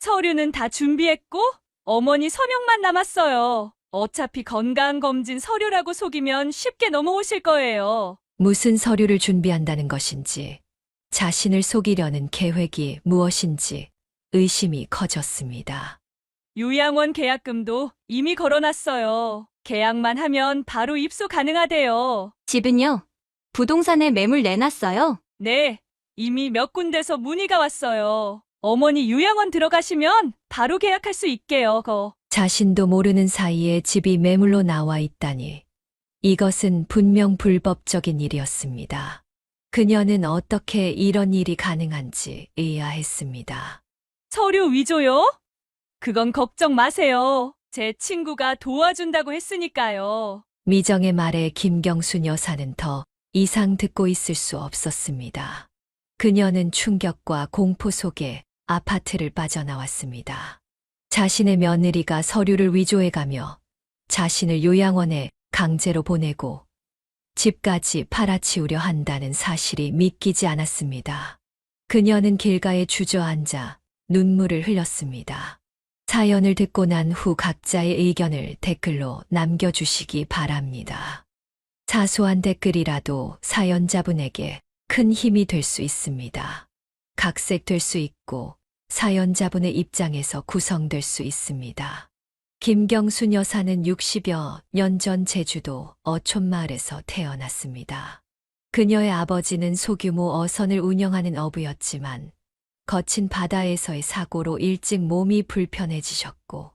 서류는 다 준비했고 어머니 서명만 남았어요. 어차피 건강검진 서류라고 속이면 쉽게 넘어오실 거예요. 무슨 서류를 준비한다는 것인지, 자신을 속이려는 계획이 무엇인지 의심이 커졌습니다. 요양원 계약금도 이미 걸어놨어요. 계약만 하면 바로 입소 가능하대요. 집은요? 부동산에 매물 내놨어요? 네, 이미 몇 군데서 문의가 왔어요. 어머니 요양원 들어가시면 바로 계약할 수 있게요, 자신도 모르는 사이에 집이 매물로 나와 있다니, 이것은 분명 불법적인 일이었습니다. 그녀는 어떻게 이런 일이 가능한지 의아했습니다. 서류 위조요? 그건 걱정 마세요. 제 친구가 도와준다고 했으니까요. 미정의 말에 김경순 여사는 더 이상 듣고 있을 수 없었습니다. 그녀는 충격과 공포 속에 아파트를 빠져나왔습니다. 자신의 며느리가 서류를 위조해가며 자신을 요양원에 강제로 보내고 집까지 팔아치우려 한다는 사실이 믿기지 않았습니다. 그녀는 길가에 주저앉아 눈물을 흘렸습니다. 사연을 듣고 난 후 각자의 의견을 댓글로 남겨주시기 바랍니다. 사소한 댓글이라도 사연자분에게 큰 힘이 될 수 있습니다. 각색될 수 있고 사연자분의 입장에서 구성될 수 있습니다. 김경순 여사는 60여 년 전 제주도 어촌마을에서 태어났습니다. 그녀의 아버지는 소규모 어선을 운영하는 어부였지만 거친 바다에서의 사고로 일찍 몸이 불편해지셨고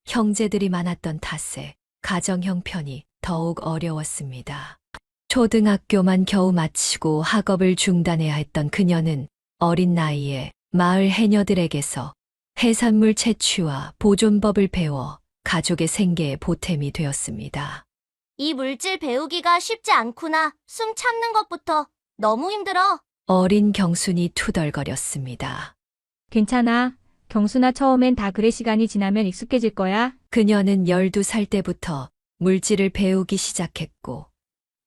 형제들이 많았던 탓에 가정 형편이 더욱 어려웠습니다. 초등학교만 겨우 마치고 학업을 중단해야 했던 그녀는 어린 나이에 마을 해녀들에게서 해산물 채취와 보존법을 배워 가족의 생계에 보탬이 되었습니다. 이 물질 배우기가 쉽지 않구나. 숨 참는 것부터 너무 힘들어. 어린 경순이 투덜거렸습니다. 괜찮아. 경순아, 처음엔 다 그래. 시간이 지나면 익숙해질 거야. 그녀는 12살 때부터 물질을 배우기 시작했고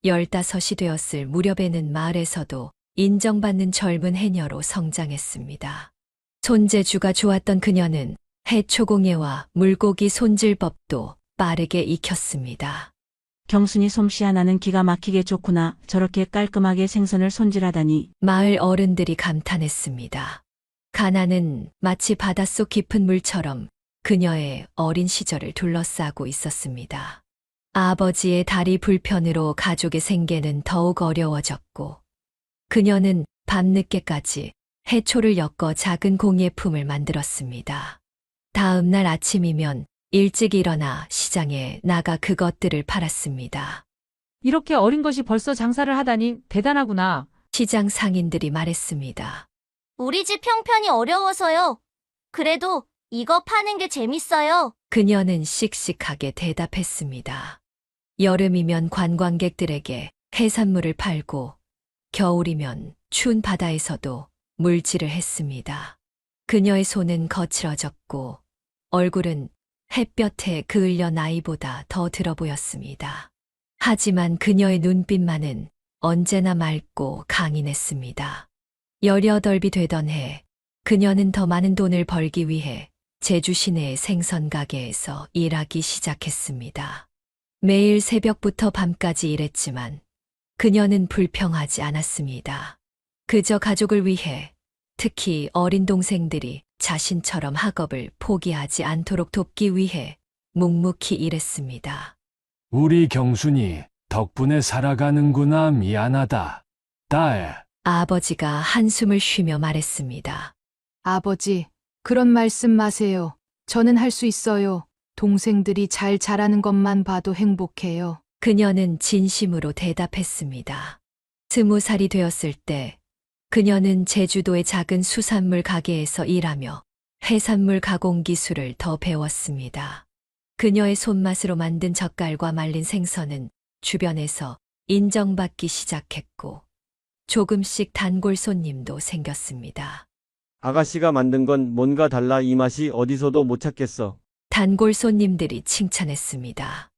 15이 되었을 무렵에는 마을에서도 인정받는 젊은 해녀로 성장했습니다. 손재주가 좋았던 그녀는 해초공예와 물고기 손질법도 빠르게 익혔습니다. 경순이 솜씨 하나는 기가 막히게 좋구나. 저렇게 깔끔하게 생선을 손질하다니. 마을 어른들이 감탄했습니다. 가나는 마치 바닷속 깊은 물처럼 그녀의 어린 시절을 둘러싸고 있었습니다. 아버지의 다리 불편으로 가족의 생계는 더욱 어려워졌고 그녀는 밤늦게까지 해초를 엮어 작은 공예품을 만들었습니다. 다음 날 아침이면 일찍 일어나 시장에 나가 그것들을 팔았습니다. 이렇게 어린 것이 벌써 장사를 하다니 대단하구나. 시장 상인들이 말했습니다. 우리 집 형편이 어려워서요. 그래도 이거 파는 게 재밌어요. 그녀는 씩씩하게 대답했습니다. 여름이면 관광객들에게 해산물을 팔고 겨울이면 추운 바다에서도 물질을 했습니다. 그녀의 손은 거칠어졌고 얼굴은 햇볕에 그을려 나이보다 더 들어 보였습니다. 하지만 그녀의 눈빛만은 언제나 맑고 강인했습니다. 18이 되던 해 그녀는 더 많은 돈을 벌기 위해 제주 시내의 생선 가게에서 일하기 시작했습니다. 매일 새벽부터 밤까지 일했지만 그녀는 불평하지 않았습니다. 그저 가족을 위해, 특히 어린 동생들이 자신처럼 학업을 포기하지 않도록 돕기 위해 묵묵히 일했습니다. 우리 경순이 덕분에 살아가는구나. 미안하다. 딸. 아버지가 한숨을 쉬며 말했습니다. 아버지, 그런 말씀 마세요. 저는 할 수 있어요. 동생들이 잘 자라는 것만 봐도 행복해요. 그녀는 진심으로 대답했습니다. 20살이 되었을 때 그녀는 제주도의 작은 수산물 가게에서 일하며 해산물 가공 기술을 더 배웠습니다. 그녀의 손맛으로 만든 젓갈과 말린 생선은 주변에서 인정받기 시작했고 조금씩 단골 손님도 생겼습니다. 아가씨가 만든 건 뭔가 달라. 이 맛이 어디서도 못 찾겠어. 단골 손님들이 칭찬했습니다.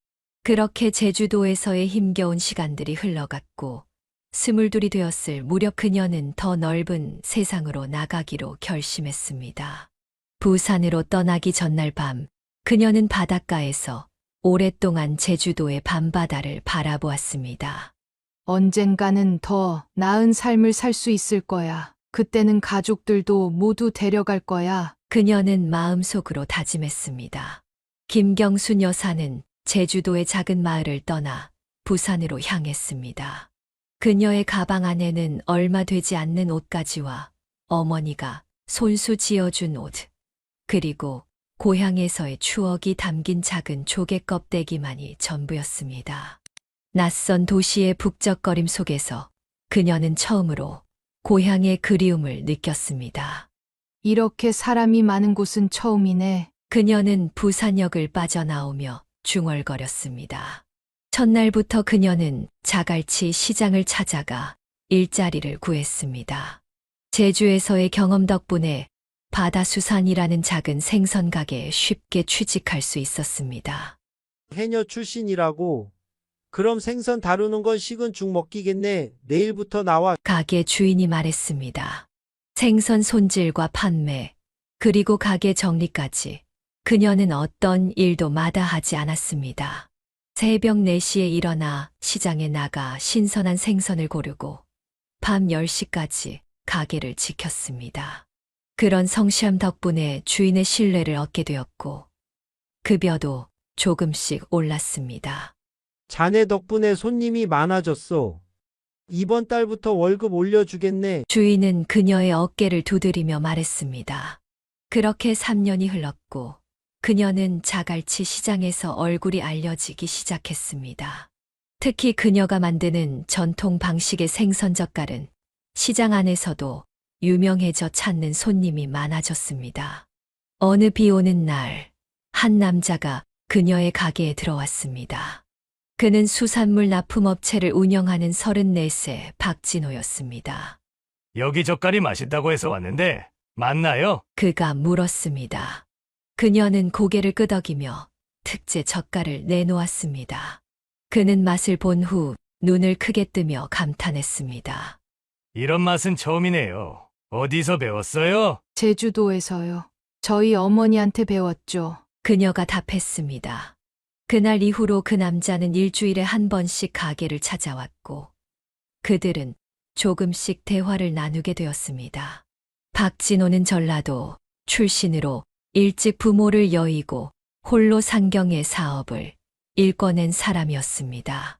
그렇게 제주도에서의 힘겨운 시간들이 흘러갔고 22이 되었을 무렵 그녀는 더 넓은 세상으로 나가기로 결심했습니다. 부산으로 떠나기 전날 밤, 그녀는 바닷가에서 오랫동안 제주도의 밤바다를 바라보았습니다. 언젠가는 더 나은 삶을 살 수 있을 거야. 그때는 가족들도 모두 데려갈 거야. 그녀는 마음속으로 다짐했습니다. 김경순 여사는 제주도의 작은 마을을 떠나 부산으로 향했습니다. 그녀의 가방 안에는 얼마 되지 않는 옷가지와 어머니가 손수 지어준 옷, 그리고 고향에서의 추억이 담긴 작은 조개 껍데기만이 전부였습니다. 낯선 도시의 북적거림 속에서 그녀는 처음으로 고향의 그리움을 느꼈습니다. 이렇게 사람이 많은 곳은 처음이네. 그녀는 부산역을 빠져나오며 중얼거렸습니다. 첫날부터 그녀는 자갈치 시장을 찾아가 일자리를 구했습니다. 제주에서의 경험 덕분에 바다수산이라는 작은 생선 가게에 쉽게 취직할 수 있었습니다. 해녀 출신이라고. 그럼 생선 다루는 건 식은 죽 먹기겠네. 내일부터 나와. 가게 주인이 말했습니다. 생선 손질과 판매, 그리고 가게 정리까지 그녀는 어떤 일도 마다하지 않았습니다. 새벽 4시에 일어나 시장에 나가 신선한 생선을 고르고 밤 10시까지 가게를 지켰습니다. 그런 성실함 덕분에 주인의 신뢰를 얻게 되었고 급여도 조금씩 올랐습니다. 자네 덕분에 손님이 많아졌어. 이번 달부터 월급 올려주겠네. 주인은 그녀의 어깨를 두드리며 말했습니다. 그렇게 3년이 흘렀고 그녀는 자갈치 시장에서 얼굴이 알려지기 시작했습니다. 특히 그녀가 만드는 전통 방식의 생선 젓갈은 시장 안에서도 유명해져 찾는 손님이 많아졌습니다. 어느 비 오는 날, 한 남자가 그녀의 가게에 들어왔습니다. 그는 수산물 납품업체를 운영하는 34세 박진호였습니다. 여기 젓갈이 맛있다고 해서 왔는데 맞나요? 그가 물었습니다. 그녀는 고개를 끄덕이며 특제 젓갈을 내놓았습니다. 그는 맛을 본 후 눈을 크게 뜨며 감탄했습니다. 이런 맛은 처음이네요. 어디서 배웠어요? 제주도에서요. 저희 어머니한테 배웠죠. 그녀가 답했습니다. 그날 이후로 그 남자는 일주일에 한 번씩 가게를 찾아왔고 그들은 조금씩 대화를 나누게 되었습니다. 박진호는 전라도 출신으로 일찍 부모를 여의고 홀로 상경의 사업을 일궈낸 사람이었습니다.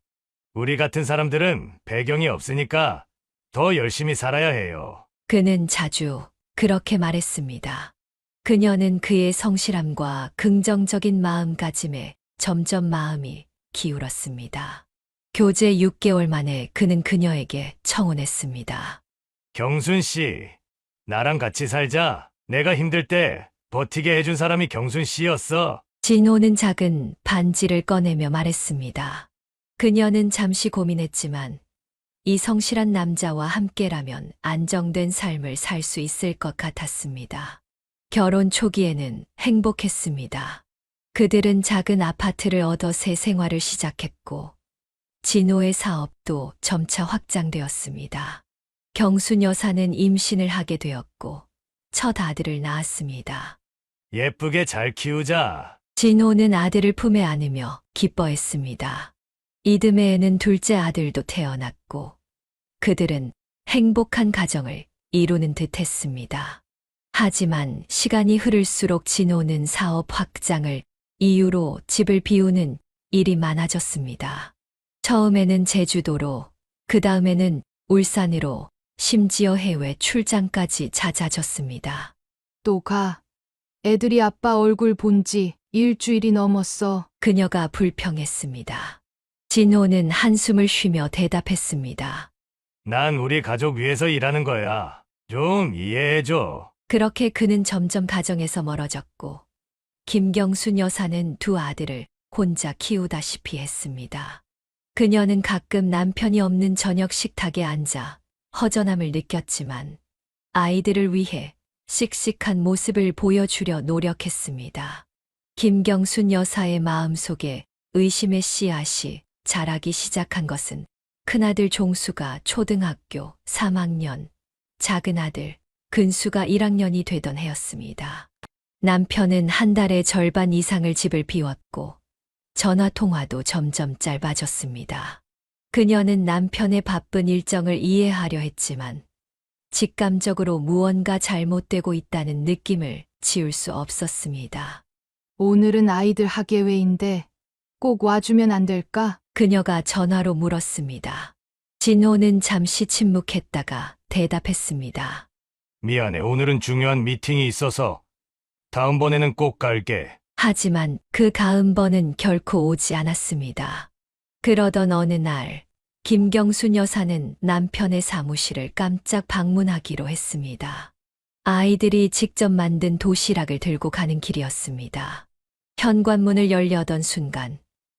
우리 같은 사람들은 배경이 없으니까 더 열심히 살아야 해요. 그는 자주 그렇게 말했습니다. 그녀는 그의 성실함과 긍정적인 마음가짐에 점점 마음이 기울었습니다. 교제 6개월 만에 그는 그녀에게 청혼했습니다. 경순 씨, 나랑 같이 살자. 내가 힘들 때 버티게 해준 사람이 경순 씨였어. 진호는 작은 반지를 꺼내며 말했습니다. 그녀는 잠시 고민했지만 이 성실한 남자와 함께라면 안정된 삶을 살 수 있을 것 같았습니다. 결혼 초기에는 행복했습니다. 그들은 작은 아파트를 얻어 새 생활을 시작했고 진호의 사업도 점차 확장되었습니다. 경순 여사는 임신을 하게 되었고 첫 아들을 낳았습니다. 예쁘게 잘 키우자. 진호는 아들을 품에 안으며 기뻐했습니다. 이듬해에는 둘째 아들도 태어났고 그들은 행복한 가정을 이루는 듯 했습니다. 하지만 시간이 흐를수록 진호는 사업 확장을 이유로 집을 비우는 일이 많아졌습니다. 처음에는 제주도로, 그 다음에는 울산으로, 심지어 해외 출장까지 잦아졌습니다. 또 가. 애들이 아빠 얼굴 본 지 일주일이 넘었어. 그녀가 불평했습니다. 진호는 한숨을 쉬며 대답했습니다. 난 우리 가족 위해서 일하는 거야. 좀 이해해줘. 그렇게 그는 점점 가정에서 멀어졌고 김경순 여사는 두 아들을 혼자 키우다시피 했습니다. 그녀는 가끔 남편이 없는 저녁 식탁에 앉아 허전함을 느꼈지만 아이들을 위해 씩씩한 모습을 보여주려 노력했습니다. 김경순 여사의 마음속에 의심의 씨앗이 자라기 시작한 것은 큰아들 종수가 초등학교 3학년, 작은 아들 근수가 1학년이 되던 해였습니다. 남편은 한 달에 절반 이상을 집을 비웠고 전화 통화도 점점 짧아졌습니다. 그녀는 남편의 바쁜 일정을 이해하려 했지만 직감적으로 무언가 잘못되고 있다는 느낌을 지울 수 없었습니다. 오늘은 아이들 학예회인데 꼭 와주면 안 될까? 그녀가 전화로 물었습니다. 진호는 잠시 침묵했다가 대답했습니다. 미안해. 오늘은 중요한 미팅이 있어서 다음번에는 꼭 갈게. 하지만 그 다음번은 결코 오지 않았습니다. 그러던 어느 날, 김경순 여사는 남편의 사무실을 깜짝 방문하기로 했습니다. 아이들이 직접 만든 도시락을 들고 가는 길이었습니다. 현관문을 열려던 순간,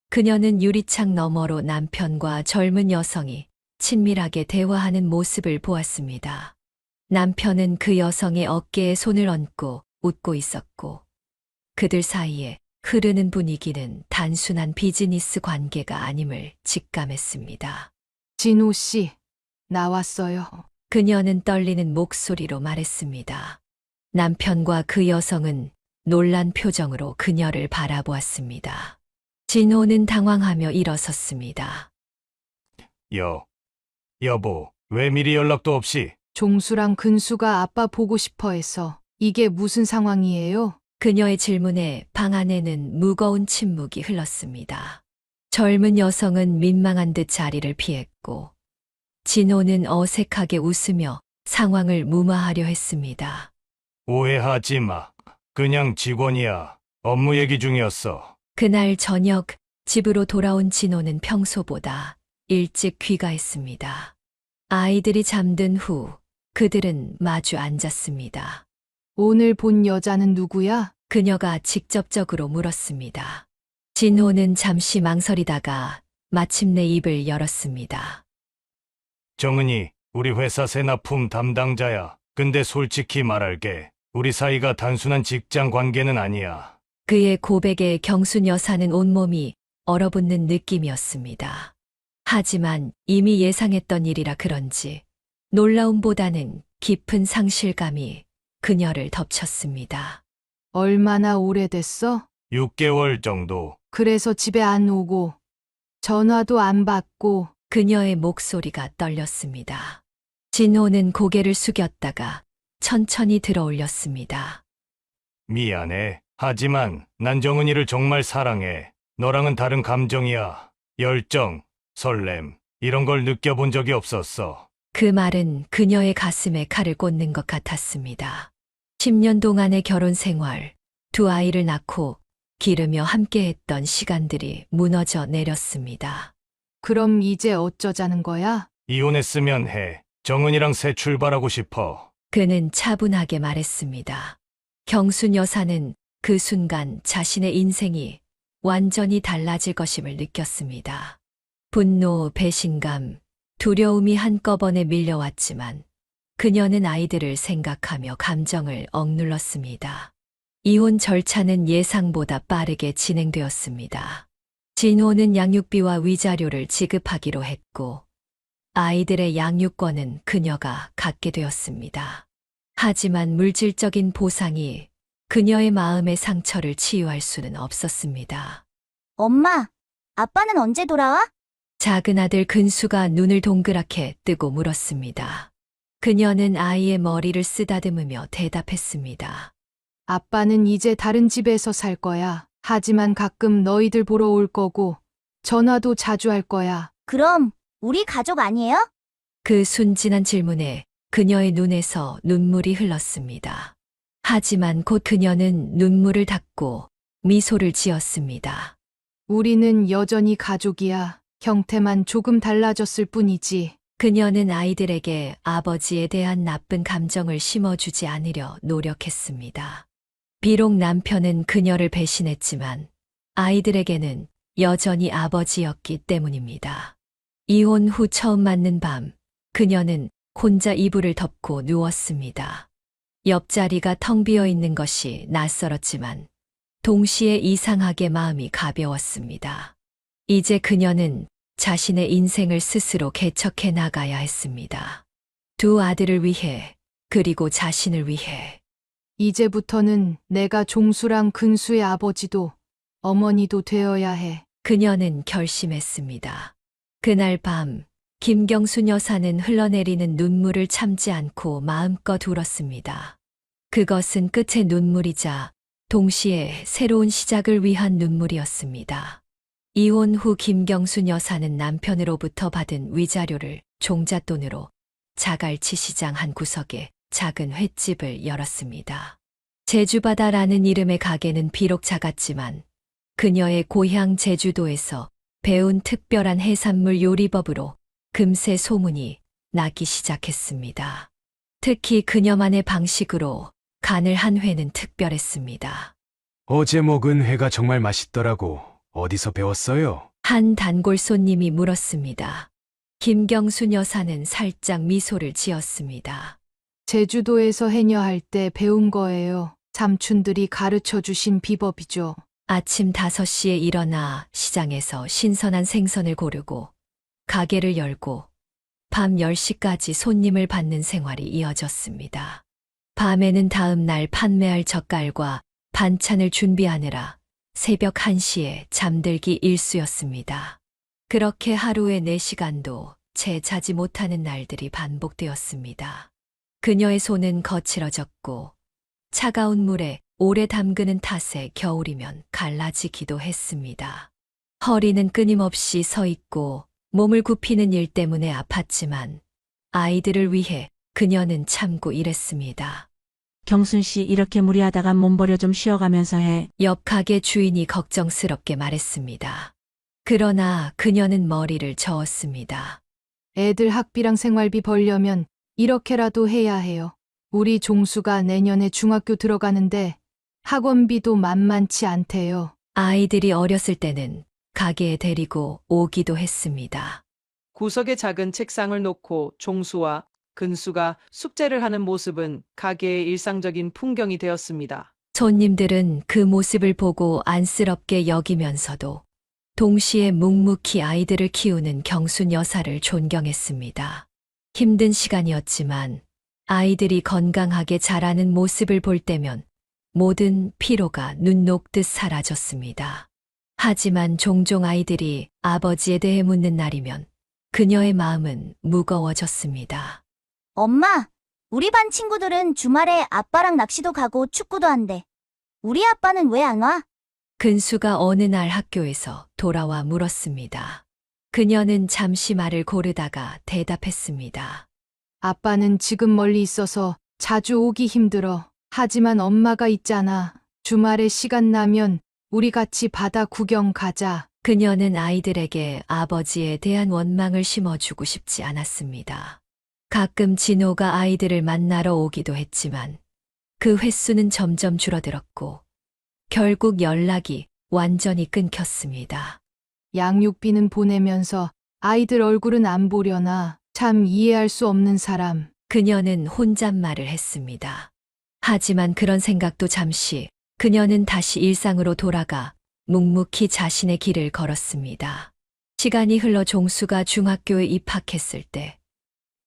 그녀는 유리창 너머로 남편과 젊은 여성이 친밀하게 대화하는 모습을 보았습니다. 남편은 그 여성의 어깨에 손을 얹고 웃고 있었고, 그들 사이에 흐르는 분위기는 단순한 비즈니스 관계가 아님을 직감했습니다. 진호 씨, 나왔어요. 그녀는 떨리는 목소리로 말했습니다. 남편과 그 여성은 놀란 표정으로 그녀를 바라보았습니다. 진호는 당황하며 일어섰습니다. 여보, 왜 미리 연락도 없이? 종수랑 근수가 아빠 보고 싶어 해서. 이게 무슨 상황이에요? 그녀의 질문에 방 안에는 무거운 침묵이 흘렀습니다. 젊은 여성은 민망한 듯 자리를 피했고, 진호는 어색하게 웃으며 상황을 무마하려 했습니다. 오해하지 마. 그냥 직원이야. 업무 얘기 중이었어. 그날 저녁 집으로 돌아온 진호는 평소보다 일찍 귀가했습니다. 아이들이 잠든 후 그들은 마주 앉았습니다. 오늘 본 여자는 누구야? 그녀가 직접적으로 물었습니다. 진호는 잠시 망설이다가 마침내 입을 열었습니다. 정은이, 우리 회사 세납품 담당자야. 근데 솔직히 말할게. 우리 사이가 단순한 직장 관계는 아니야. 그의 고백에 경순 여사는 온몸이 얼어붙는 느낌이었습니다. 하지만 이미 예상했던 일이라 그런지 놀라움보다는 깊은 상실감이 그녀를 덮쳤습니다. 얼마나 오래됐어? 6개월 정도. 그래서 집에 안 오고 전화도 안 받고. 그녀의 목소리가 떨렸습니다. 진호는 고개를 숙였다가 천천히 들어올렸습니다. 미안해. 하지만 난 정은이를 정말 사랑해. 너랑은 다른 감정이야. 열정, 설렘, 이런 걸 느껴본 적이 없었어. 그 말은 그녀의 가슴에 칼을 꽂는 것 같았습니다. 10년 동안의 결혼 생활, 두 아이를 낳고 기르며 함께했던 시간들이 무너져 내렸습니다. 그럼 이제 어쩌자는 거야? 이혼했으면 해. 정은이랑 새 출발하고 싶어. 그는 차분하게 말했습니다. 경순 여사는 그 순간 자신의 인생이 완전히 달라질 것임을 느꼈습니다. 분노, 배신감, 두려움이 한꺼번에 밀려왔지만 그녀는 아이들을 생각하며 감정을 억눌렀습니다. 이혼 절차는 예상보다 빠르게 진행되었습니다. 진호는 양육비와 위자료를 지급하기로 했고 아이들의 양육권은 그녀가 갖게 되었습니다. 하지만 물질적인 보상이 그녀의 마음의 상처를 치유할 수는 없었습니다. 엄마, 아빠는 언제 돌아와? 작은 아들 근수가 눈을 동그랗게 뜨고 물었습니다. 그녀는 아이의 머리를 쓰다듬으며 대답했습니다. 아빠는 이제 다른 집에서 살 거야. 하지만 가끔 너희들 보러 올 거고 전화도 자주 할 거야. 그럼 우리 가족 아니에요? 그 순진한 질문에 그녀의 눈에서 눈물이 흘렀습니다. 하지만 곧 그녀는 눈물을 닦고 미소를 지었습니다. 우리는 여전히 가족이야. 형태만 조금 달라졌을 뿐이지. 그녀는 아이들에게 아버지에 대한 나쁜 감정을 심어주지 않으려 노력했습니다. 비록 남편은 그녀를 배신했지만 아이들에게는 여전히 아버지였기 때문입니다. 이혼 후 처음 맞는 밤, 그녀는 혼자 이불을 덮고 누웠습니다. 옆자리가 텅 비어 있는 것이 낯설었지만 동시에 이상하게 마음이 가벼웠습니다. 이제 그녀는 자신의 인생을 스스로 개척해 나가야 했습니다. 두 아들을 위해, 그리고 자신을 위해. 이제부터는 내가 종수랑 근수의 아버지도 어머니도 되어야 해. 그녀는 결심했습니다. 그날 밤 김경순 여사는 흘러내리는 눈물을 참지 않고 마음껏 울었습니다. 그것은 끝의 눈물이자 동시에 새로운 시작을 위한 눈물이었습니다. 이혼 후 김경순 여사는 남편으로부터 받은 위자료를 종잣돈으로 자갈치 시장 한 구석에 작은 횟집을 열었습니다. 제주바다라는 이름의 가게는 비록 작았지만 그녀의 고향 제주도에서 배운 특별한 해산물 요리법으로 금세 소문이 나기 시작했습니다. 특히 그녀만의 방식으로 간을 한 회는 특별했습니다. 어제 먹은 회가 정말 맛있더라고. 어디서 배웠어요? 한 단골 손님이 물었습니다. 김경순 여사는 살짝 미소를 지었습니다. 제주도에서 해녀할 때 배운 거예요. 삼촌들이 가르쳐 주신 비법이죠. 아침 5시에 일어나 시장에서 신선한 생선을 고르고 가게를 열고 밤 10시까지 손님을 받는 생활이 이어졌습니다. 밤에는 다음 날 판매할 젓갈과 반찬을 준비하느라 새벽 1시에 잠들기 일쑤였습니다. 그렇게 하루에 4시간도 채 자지 못하는 날들이 반복되었습니다. 그녀의 손은 거칠어졌고 차가운 물에 오래 담그는 탓에 겨울이면 갈라지기도 했습니다. 허리는 끊임없이 서 있고 몸을 굽히는 일 때문에 아팠지만 아이들을 위해 그녀는 참고 일했습니다. 경순 씨 이렇게 무리하다가 몸버려 좀 쉬어가면서 해. 옆 가게 주인이 걱정스럽게 말했습니다. 그러나 그녀는 머리를 저었습니다. 애들 학비랑 생활비 벌려면 이렇게라도 해야 해요. 우리 종수가 내년에 중학교 들어가는데 학원비도 만만치 않대요. 아이들이 어렸을 때는 가게에 데리고 오기도 했습니다. 구석에 작은 책상을 놓고 종수와 근수가 숙제를 하는 모습은 가게의 일상적인 풍경이 되었습니다. 손님들은 그 모습을 보고 안쓰럽게 여기면서도 동시에 묵묵히 아이들을 키우는 경순 여사를 존경했습니다. 힘든 시간이었지만 아이들이 건강하게 자라는 모습을 볼 때면 모든 피로가 눈 녹듯 사라졌습니다. 하지만 종종 아이들이 아버지에 대해 묻는 날이면 그녀의 마음은 무거워졌습니다. 엄마, 우리 반 친구들은 주말에 아빠랑 낚시도 가고 축구도 한대. 우리 아빠는 왜 안 와? 근수가 어느 날 학교에서 돌아와 물었습니다. 그녀는 잠시 말을 고르다가 대답했습니다. 아빠는 지금 멀리 있어서 자주 오기 힘들어. 하지만 엄마가 있잖아. 주말에 시간 나면 우리 같이 바다 구경 가자. 그녀는 아이들에게 아버지에 대한 원망을 심어주고 싶지 않았습니다. 가끔 진호가 아이들을 만나러 오기도 했지만 그 횟수는 점점 줄어들었고 결국 연락이 완전히 끊겼습니다. 양육비는 보내면서 아이들 얼굴은 안 보려나. 참 이해할 수 없는 사람. 그녀는 혼잣말을 했습니다. 하지만 그런 생각도 잠시 그녀는 다시 일상으로 돌아가 묵묵히 자신의 길을 걸었습니다. 시간이 흘러 종수가 중학교에 입학했을 때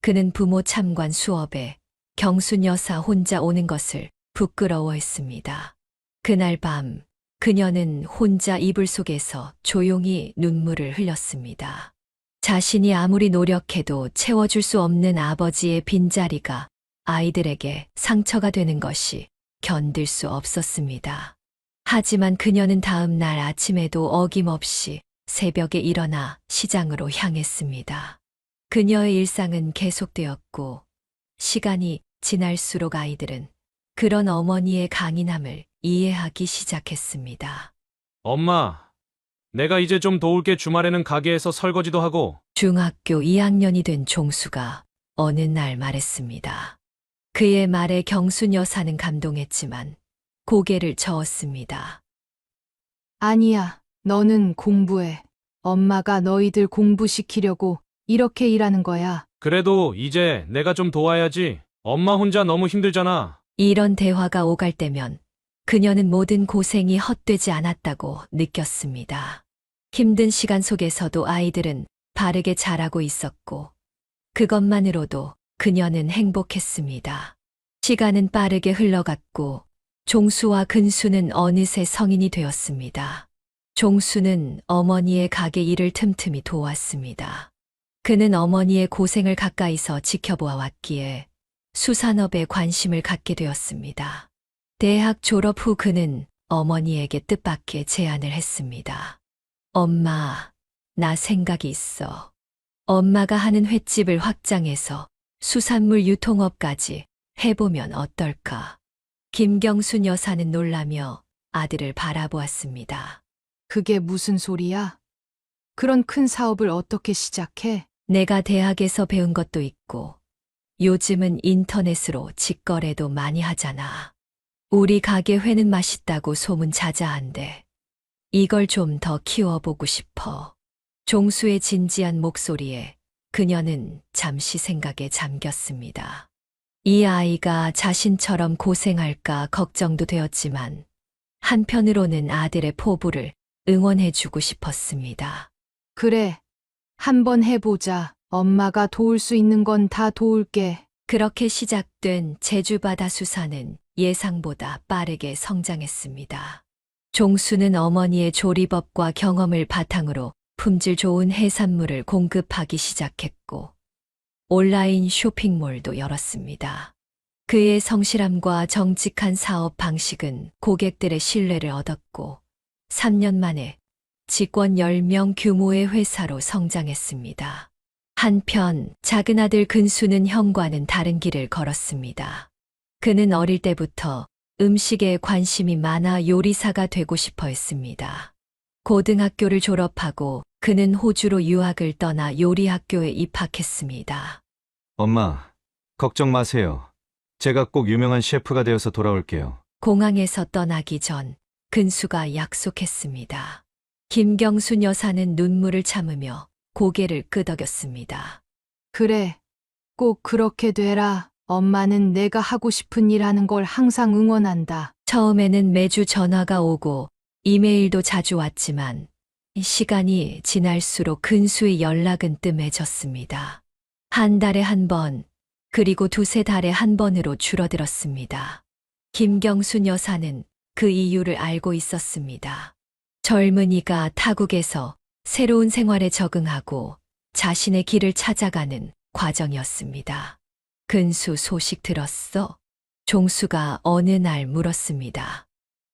그는 부모 참관 수업에 경순 여사 혼자 오는 것을 부끄러워했습니다. 그날 밤 그녀는 혼자 이불 속에서 조용히 눈물을 흘렸습니다. 자신이 아무리 노력해도 채워줄 수 없는 아버지의 빈자리가 아이들에게 상처가 되는 것이 견딜 수 없었습니다. 하지만 그녀는 다음 날 아침에도 어김없이 새벽에 일어나 시장으로 향했습니다. 그녀의 일상은 계속되었고 시간이 지날수록 아이들은 그런 어머니의 강인함을 이해하기 시작했습니다. 엄마, 내가 이제 좀 도울게. 주말에는 가게에서 설거지도 하고. 중학교 2학년이 된 종수가 어느 날 말했습니다. 그의 말에 경순 여사는 감동했지만 고개를 저었습니다. 아니야, 너는 공부해. 엄마가 너희들 공부시키려고 이렇게 일하는 거야. 그래도 이제 내가 좀 도와야지. 엄마 혼자 너무 힘들잖아. 이런 대화가 오갈 때면 그녀는 모든 고생이 헛되지 않았다고 느꼈습니다. 힘든 시간 속에서도 아이들은 바르게 자라고 있었고 그것만으로도 그녀는 행복했습니다. 시간은 빠르게 흘러갔고 종수와 근수는 어느새 성인이 되었습니다. 종수는 어머니의 가게 일을 틈틈이 도왔습니다. 그는 어머니의 고생을 가까이서 지켜보아 왔기에 수산업에 관심을 갖게 되었습니다. 대학 졸업 후 그는 어머니에게 뜻밖의 제안을 했습니다. 엄마, 나 생각이 있어. 엄마가 하는 횟집을 확장해서 수산물 유통업까지 해보면 어떨까? 김경순 여사는 놀라며 아들을 바라보았습니다. 그게 무슨 소리야? 그런 큰 사업을 어떻게 시작해? 내가 대학에서 배운 것도 있고 요즘은 인터넷으로 직거래도 많이 하잖아. 우리 가게 회는 맛있다고 소문 자자한데 이걸 좀 더 키워보고 싶어. 종수의 진지한 목소리에 그녀는 잠시 생각에 잠겼습니다. 이 아이가 자신처럼 고생할까 걱정도 되었지만 한편으로는 아들의 포부를 응원해주고 싶었습니다. 그래, 한번 해보자. 엄마가 도울 수 있는 건 다 도울게. 그렇게 시작된 제주바다 수산은 예상보다 빠르게 성장했습니다. 종수는 어머니의 조리법과 경험을 바탕으로 품질 좋은 해산물을 공급하기 시작했고 온라인 쇼핑몰도 열었습니다. 그의 성실함과 정직한 사업 방식은 고객들의 신뢰를 얻었고 3년 만에 직원 10명 규모의 회사로 성장했습니다. 한편 작은 아들 근수는 형과는 다른 길을 걸었습니다. 그는 어릴 때부터 음식에 관심이 많아 요리사가 되고 싶어 했습니다. 고등학교를 졸업하고 그는 호주로 유학을 떠나 요리학교에 입학했습니다. 엄마, 걱정 마세요. 제가 꼭 유명한 셰프가 되어서 돌아올게요. 공항에서 떠나기 전 근수가 약속했습니다. 김경순 여사는 눈물을 참으며 고개를 끄덕였습니다. 그래, 꼭 그렇게 되라. 엄마는 내가 하고 싶은 일 하는 걸 항상 응원한다. 처음에는 매주 전화가 오고 이메일도 자주 왔지만 시간이 지날수록 근수의 연락은 뜸해졌습니다. 한 달에 한 번, 그리고 두세 달에 한 번으로 줄어들었습니다. 김경순 여사는 그 이유를 알고 있었습니다. 젊은이가 타국에서 새로운 생활에 적응하고 자신의 길을 찾아가는 과정이었습니다. 근수 소식 들었어? 종수가 어느 날 물었습니다.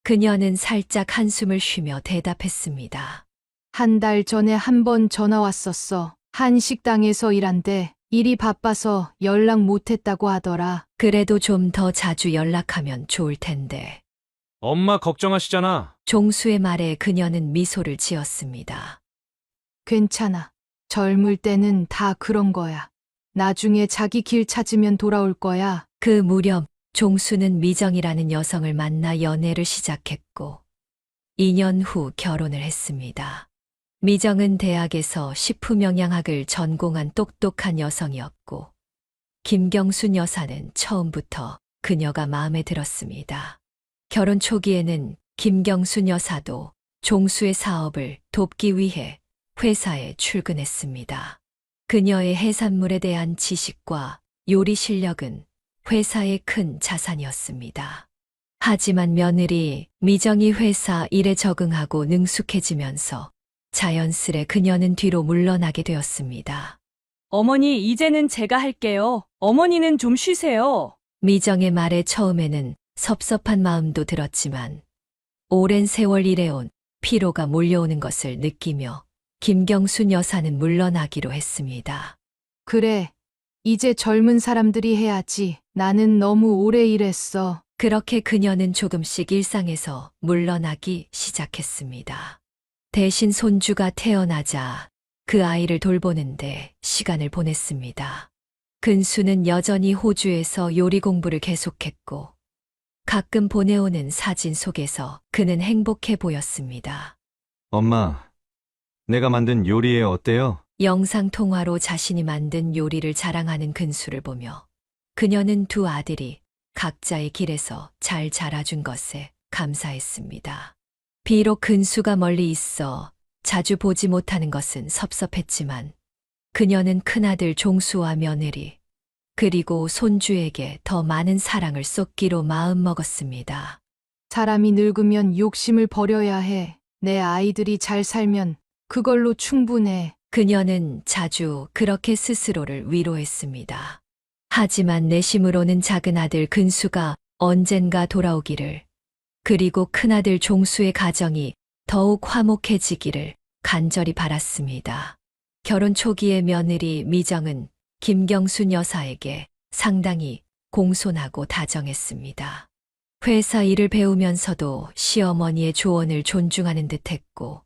그녀는 살짝 한숨을 쉬며 대답했습니다. 한 달 전에 한 번 전화 왔었어. 한 식당에서 일한대. 일이 바빠서 연락 못했다고 하더라. 그래도 좀 더 자주 연락하면 좋을 텐데. 엄마 걱정하시잖아. 종수의 말에 그녀는 미소를 지었습니다. 괜찮아. 젊을 때는 다 그런 거야. 나중에 자기 길 찾으면 돌아올 거야. 그 무렵 종수는 미정이라는 여성을 만나 연애를 시작했고 2년 후 결혼을 했습니다. 미정은 대학에서 식품영양학을 전공한 똑똑한 여성이었고 김경순 여사는 처음부터 그녀가 마음에 들었습니다. 결혼 초기에는 김경순 여사도 종수의 사업을 돕기 위해 회사에 출근했습니다. 그녀의 해산물에 대한 지식과 요리 실력은 회사의 큰 자산이었습니다. 하지만 며느리 미정이 회사 일에 적응하고 능숙해지면서 자연스레 그녀는 뒤로 물러나게 되었습니다. 어머니, 이제는 제가 할게요. 어머니는 좀 쉬세요. 미정의 말에 처음에는 섭섭한 마음도 들었지만 오랜 세월 일해온 피로가 몰려오는 것을 느끼며 김경순 여사는 물러나기로 했습니다. 그래. 이제 젊은 사람들이 해야지. 나는 너무 오래 일했어. 그렇게 그녀는 조금씩 일상에서 물러나기 시작했습니다. 대신 손주가 태어나자 그 아이를 돌보는데 시간을 보냈습니다. 근수는 여전히 호주에서 요리 공부를 계속했고 가끔 보내오는 사진 속에서 그는 행복해 보였습니다. 엄마, 내가 만든 요리에 어때요? 영상통화로 자신이 만든 요리를 자랑하는 근수를 보며 그녀는 두 아들이 각자의 길에서 잘 자라준 것에 감사했습니다. 비록 근수가 멀리 있어 자주 보지 못하는 것은 섭섭했지만 그녀는 큰아들 종수와 며느리 그리고 손주에게 더 많은 사랑을 쏟기로 마음먹었습니다. 사람이 늙으면 욕심을 버려야 해. 내 아이들이 잘 살면 그걸로 충분해. 그녀는 자주 그렇게 스스로를 위로했습니다. 하지만 내심으로는 작은 아들 근수가 언젠가 돌아오기를, 그리고 큰아들 종수의 가정이 더욱 화목해지기를 간절히 바랐습니다. 결혼 초기의 며느리 미정은 김경순 여사에게 상당히 공손하고 다정했습니다. 회사 일을 배우면서도 시어머니의 조언을 존중하는 듯했고,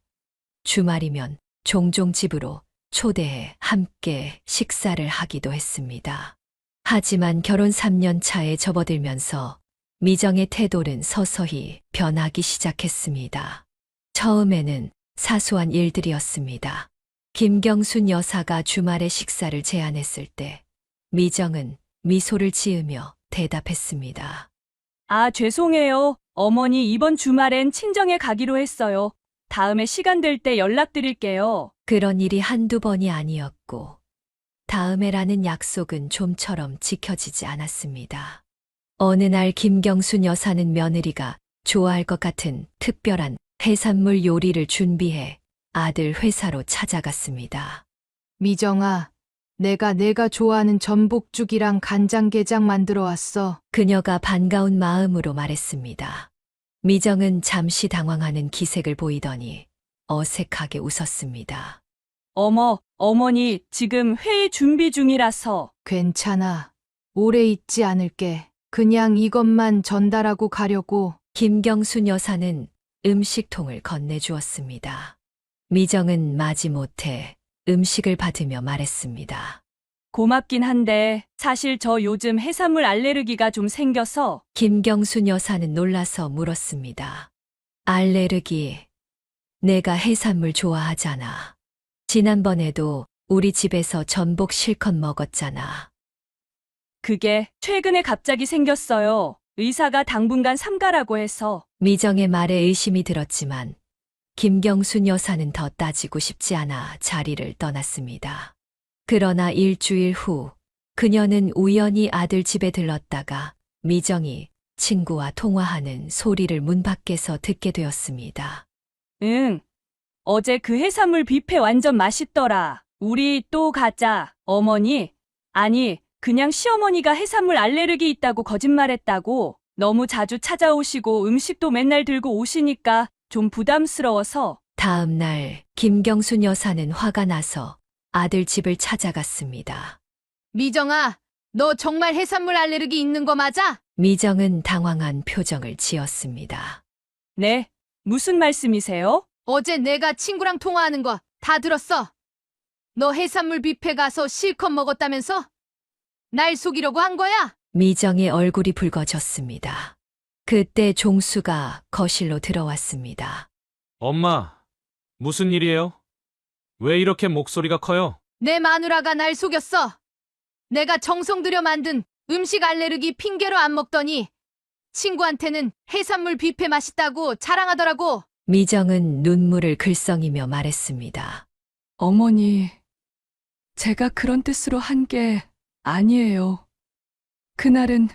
주말이면 종종 집으로 초대해 함께 식사를 하기도 했습니다. 하지만 결혼 3년 차에 접어들면서 미정의 태도는 서서히 변하기 시작했습니다. 처음에는 사소한 일들이었습니다. 김경순 여사가 주말에 식사를 제안했을 때 미정은 미소를 지으며 대답했습니다. 아, 죄송해요. 어머니 이번 주말엔 친정에 가기로 했어요. 다음에 시간 될 때 연락드릴게요. 그런 일이 한두 번이 아니었고, 다음에라는 약속은 좀처럼 지켜지지 않았습니다. 어느 날 김경순 여사는 며느리가 좋아할 것 같은 특별한 해산물 요리를 준비해 아들 회사로 찾아갔습니다. 미정아, 내가 좋아하는 전복죽이랑 간장게장 만들어 왔어. 그녀가 반가운 마음으로 말했습니다. 미정은 잠시 당황하는 기색을 보이더니 어색하게 웃었습니다. 어머니 지금 회의 준비 중이라서. 괜찮아. 오래 있지 않을게. 그냥 이것만 전달하고 가려고. 김경순 여사는 음식통을 건네주었습니다. 미정은 마지못해 음식을 받으며 말했습니다. 고맙긴 한데 사실 저 요즘 해산물 알레르기가 좀 생겨서. 김경순 여사는 놀라서 물었습니다. 알레르기. 내가 해산물 좋아하잖아. 지난번에도 우리 집에서 전복 실컷 먹었잖아. 그게 최근에 갑자기 생겼어요. 의사가 당분간 삼가라고 해서. 미정의 말에 의심이 들었지만 김경순 여사는 더 따지고 싶지 않아 자리를 떠났습니다. 그러나 일주일 후 그녀는 우연히 아들 집에 들렀다가 미정이 친구와 통화하는 소리를 문 밖에서 듣게 되었습니다. 응. 어제 그 해산물 뷔페 완전 맛있더라. 우리 또 가자. 어머니. 아니, 그냥 시어머니가 해산물 알레르기 있다고 거짓말했다고. 너무 자주 찾아오시고 음식도 맨날 들고 오시니까 좀 부담스러워서. 다음 날 김경순 여사는 화가 나서 아들 집을 찾아갔습니다. 미정아, 너 정말 해산물 알레르기 있는 거 맞아? 미정은 당황한 표정을 지었습니다. 네, 무슨 말씀이세요? 어제 내가 친구랑 통화하는 거 다 들었어. 너 해산물 뷔페 가서 실컷 먹었다면서? 날 속이려고 한 거야? 미정의 얼굴이 붉어졌습니다. 그때 종수가 거실로 들어왔습니다. 엄마, 무슨 일이에요? 왜 이렇게 목소리가 커요? 내 마누라가 날 속였어. 내가 정성 들여 만든 음식 알레르기 핑계로 안 먹더니 친구한테는 해산물 뷔페 맛있다고 자랑하더라고. 미정은 눈물을 글썽이며 말했습니다. 어머니, 제가 그런 뜻으로 한 게 아니에요. 그날은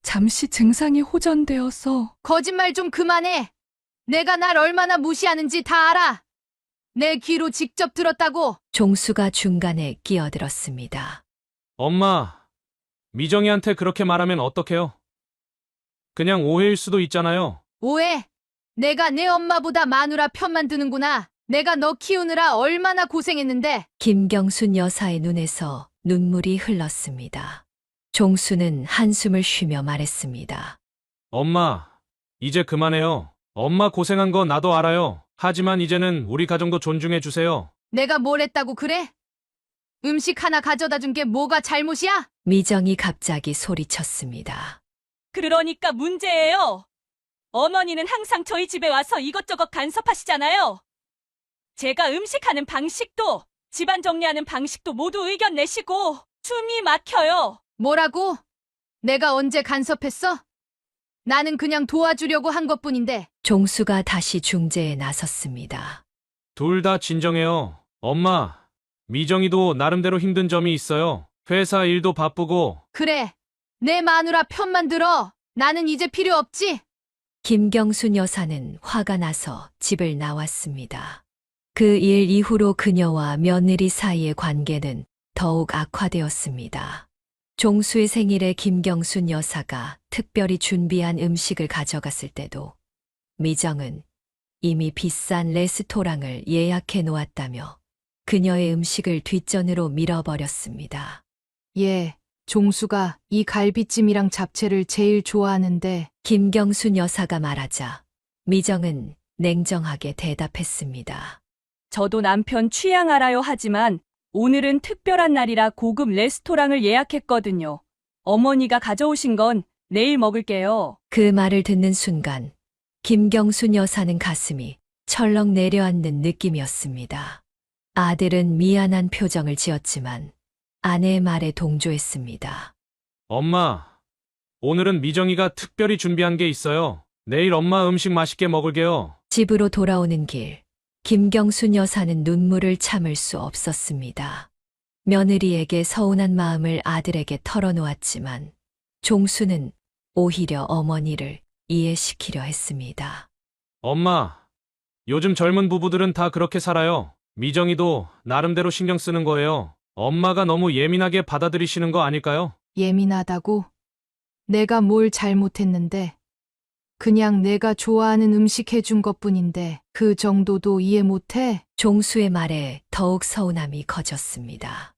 잠시 증상이 호전되어서. 거짓말 좀 그만해. 내가 날 얼마나 무시하는지 다 알아. 내 귀로 직접 들었다고. 종수가 중간에 끼어들었습니다. 엄마, 미정이한테 그렇게 말하면 어떡해요? 그냥 오해일 수도 있잖아요. 오해. 내가 내 엄마보다 마누라 편만 드는구나. 내가 너 키우느라 얼마나 고생했는데. 김경순 여사의 눈에서 눈물이 흘렀습니다. 종수는 한숨을 쉬며 말했습니다. 엄마, 이제 그만해요. 엄마 고생한 거 나도 알아요. 하지만 이제는 우리 가정도 존중해 주세요. 내가 뭘 했다고 그래? 음식 하나 가져다 준 게 뭐가 잘못이야? 미정이 갑자기 소리쳤습니다. 그러니까 문제예요. 어머니는 항상 저희 집에 와서 이것저것 간섭하시잖아요. 제가 음식하는 방식도 집안 정리하는 방식도 모두 의견 내시고 숨이 막혀요. 뭐라고? 내가 언제 간섭했어? 나는 그냥 도와주려고 한 것뿐인데. 종수가 다시 중재에 나섰습니다. 둘 다 진정해요. 엄마, 미정이도 나름대로 힘든 점이 있어요. 회사 일도 바쁘고. 그래. 내 마누라 편만 들어. 나는 이제 필요 없지. 김경순 여사는 화가 나서 집을 나왔습니다. 그 일 이후로 그녀와 며느리 사이의 관계는 더욱 악화되었습니다. 종수의 생일에 김경순 여사가 특별히 준비한 음식을 가져갔을 때도 미정은 이미 비싼 레스토랑을 예약해 놓았다며 그녀의 음식을 뒷전으로 밀어버렸습니다. 예, 종수가 이 갈비찜이랑 잡채를 제일 좋아하는데 김경순 여사가 말하자 미정은 냉정하게 대답했습니다. 저도 남편 취향 알아요 하지만 오늘은 특별한 날이라 고급 레스토랑을 예약했거든요. 어머니가 가져오신 건 내일 먹을게요. 그 말을 듣는 순간 김경순 여사는 가슴이 철렁 내려앉는 느낌이었습니다. 아들은 미안한 표정을 지었지만 아내의 말에 동조했습니다. 엄마, 오늘은 미정이가 특별히 준비한 게 있어요. 내일 엄마 음식 맛있게 먹을게요. 집으로 돌아오는 길, 김경순 여사는 눈물을 참을 수 없었습니다. 며느리에게 서운한 마음을 아들에게 털어놓았지만 종수는 오히려 어머니를 이해시키려 했습니다. 엄마, 요즘 젊은 부부들은 다 그렇게 살아요. 미정이도 나름대로 신경 쓰는 거예요. 엄마가 너무 예민하게 받아들이시는 거 아닐까요? 예민하다고? 내가 뭘 잘못했는데 그냥 내가 좋아하는 음식 해준 것뿐인데 그 정도도 이해 못해? 종수의 말에 더욱 서운함이 커졌습니다.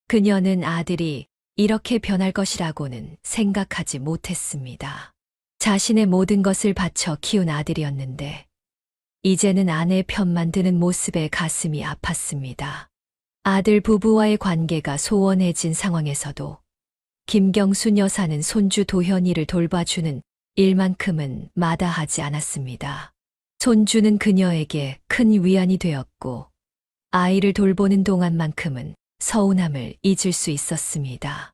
그녀는 아들이 이렇게 변할 것이라고는 생각하지 못했습니다. 자신의 모든 것을 바쳐 키운 아들이었는데 이제는 아내 편만 드는 모습에 가슴이 아팠습니다. 아들 부부와의 관계가 소원해진 상황에서도 김경순 여사는 손주 도현이를 돌봐주는 일만큼은 마다하지 않았습니다. 손주는 그녀에게 큰 위안이 되었고 아이를 돌보는 동안만큼은 서운함을 잊을 수 있었습니다.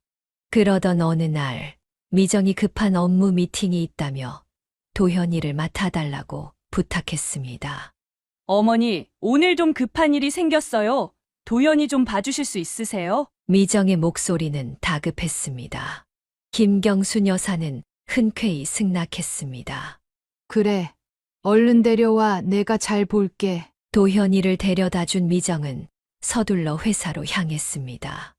그러던 어느 날 미정이 급한 업무 미팅이 있다며 도현이를 맡아달라고 부탁했습니다. 어머니, 오늘 좀 급한 일이 생겼어요. 도연이 좀 봐주실 수 있으세요? 미정의 목소리는 다급했습니다. 김경순 여사는 흔쾌히 승낙했습니다. 그래, 얼른 데려와 내가 잘 볼게. 도현이를 데려다준 미정은 서둘러 회사로 향했습니다.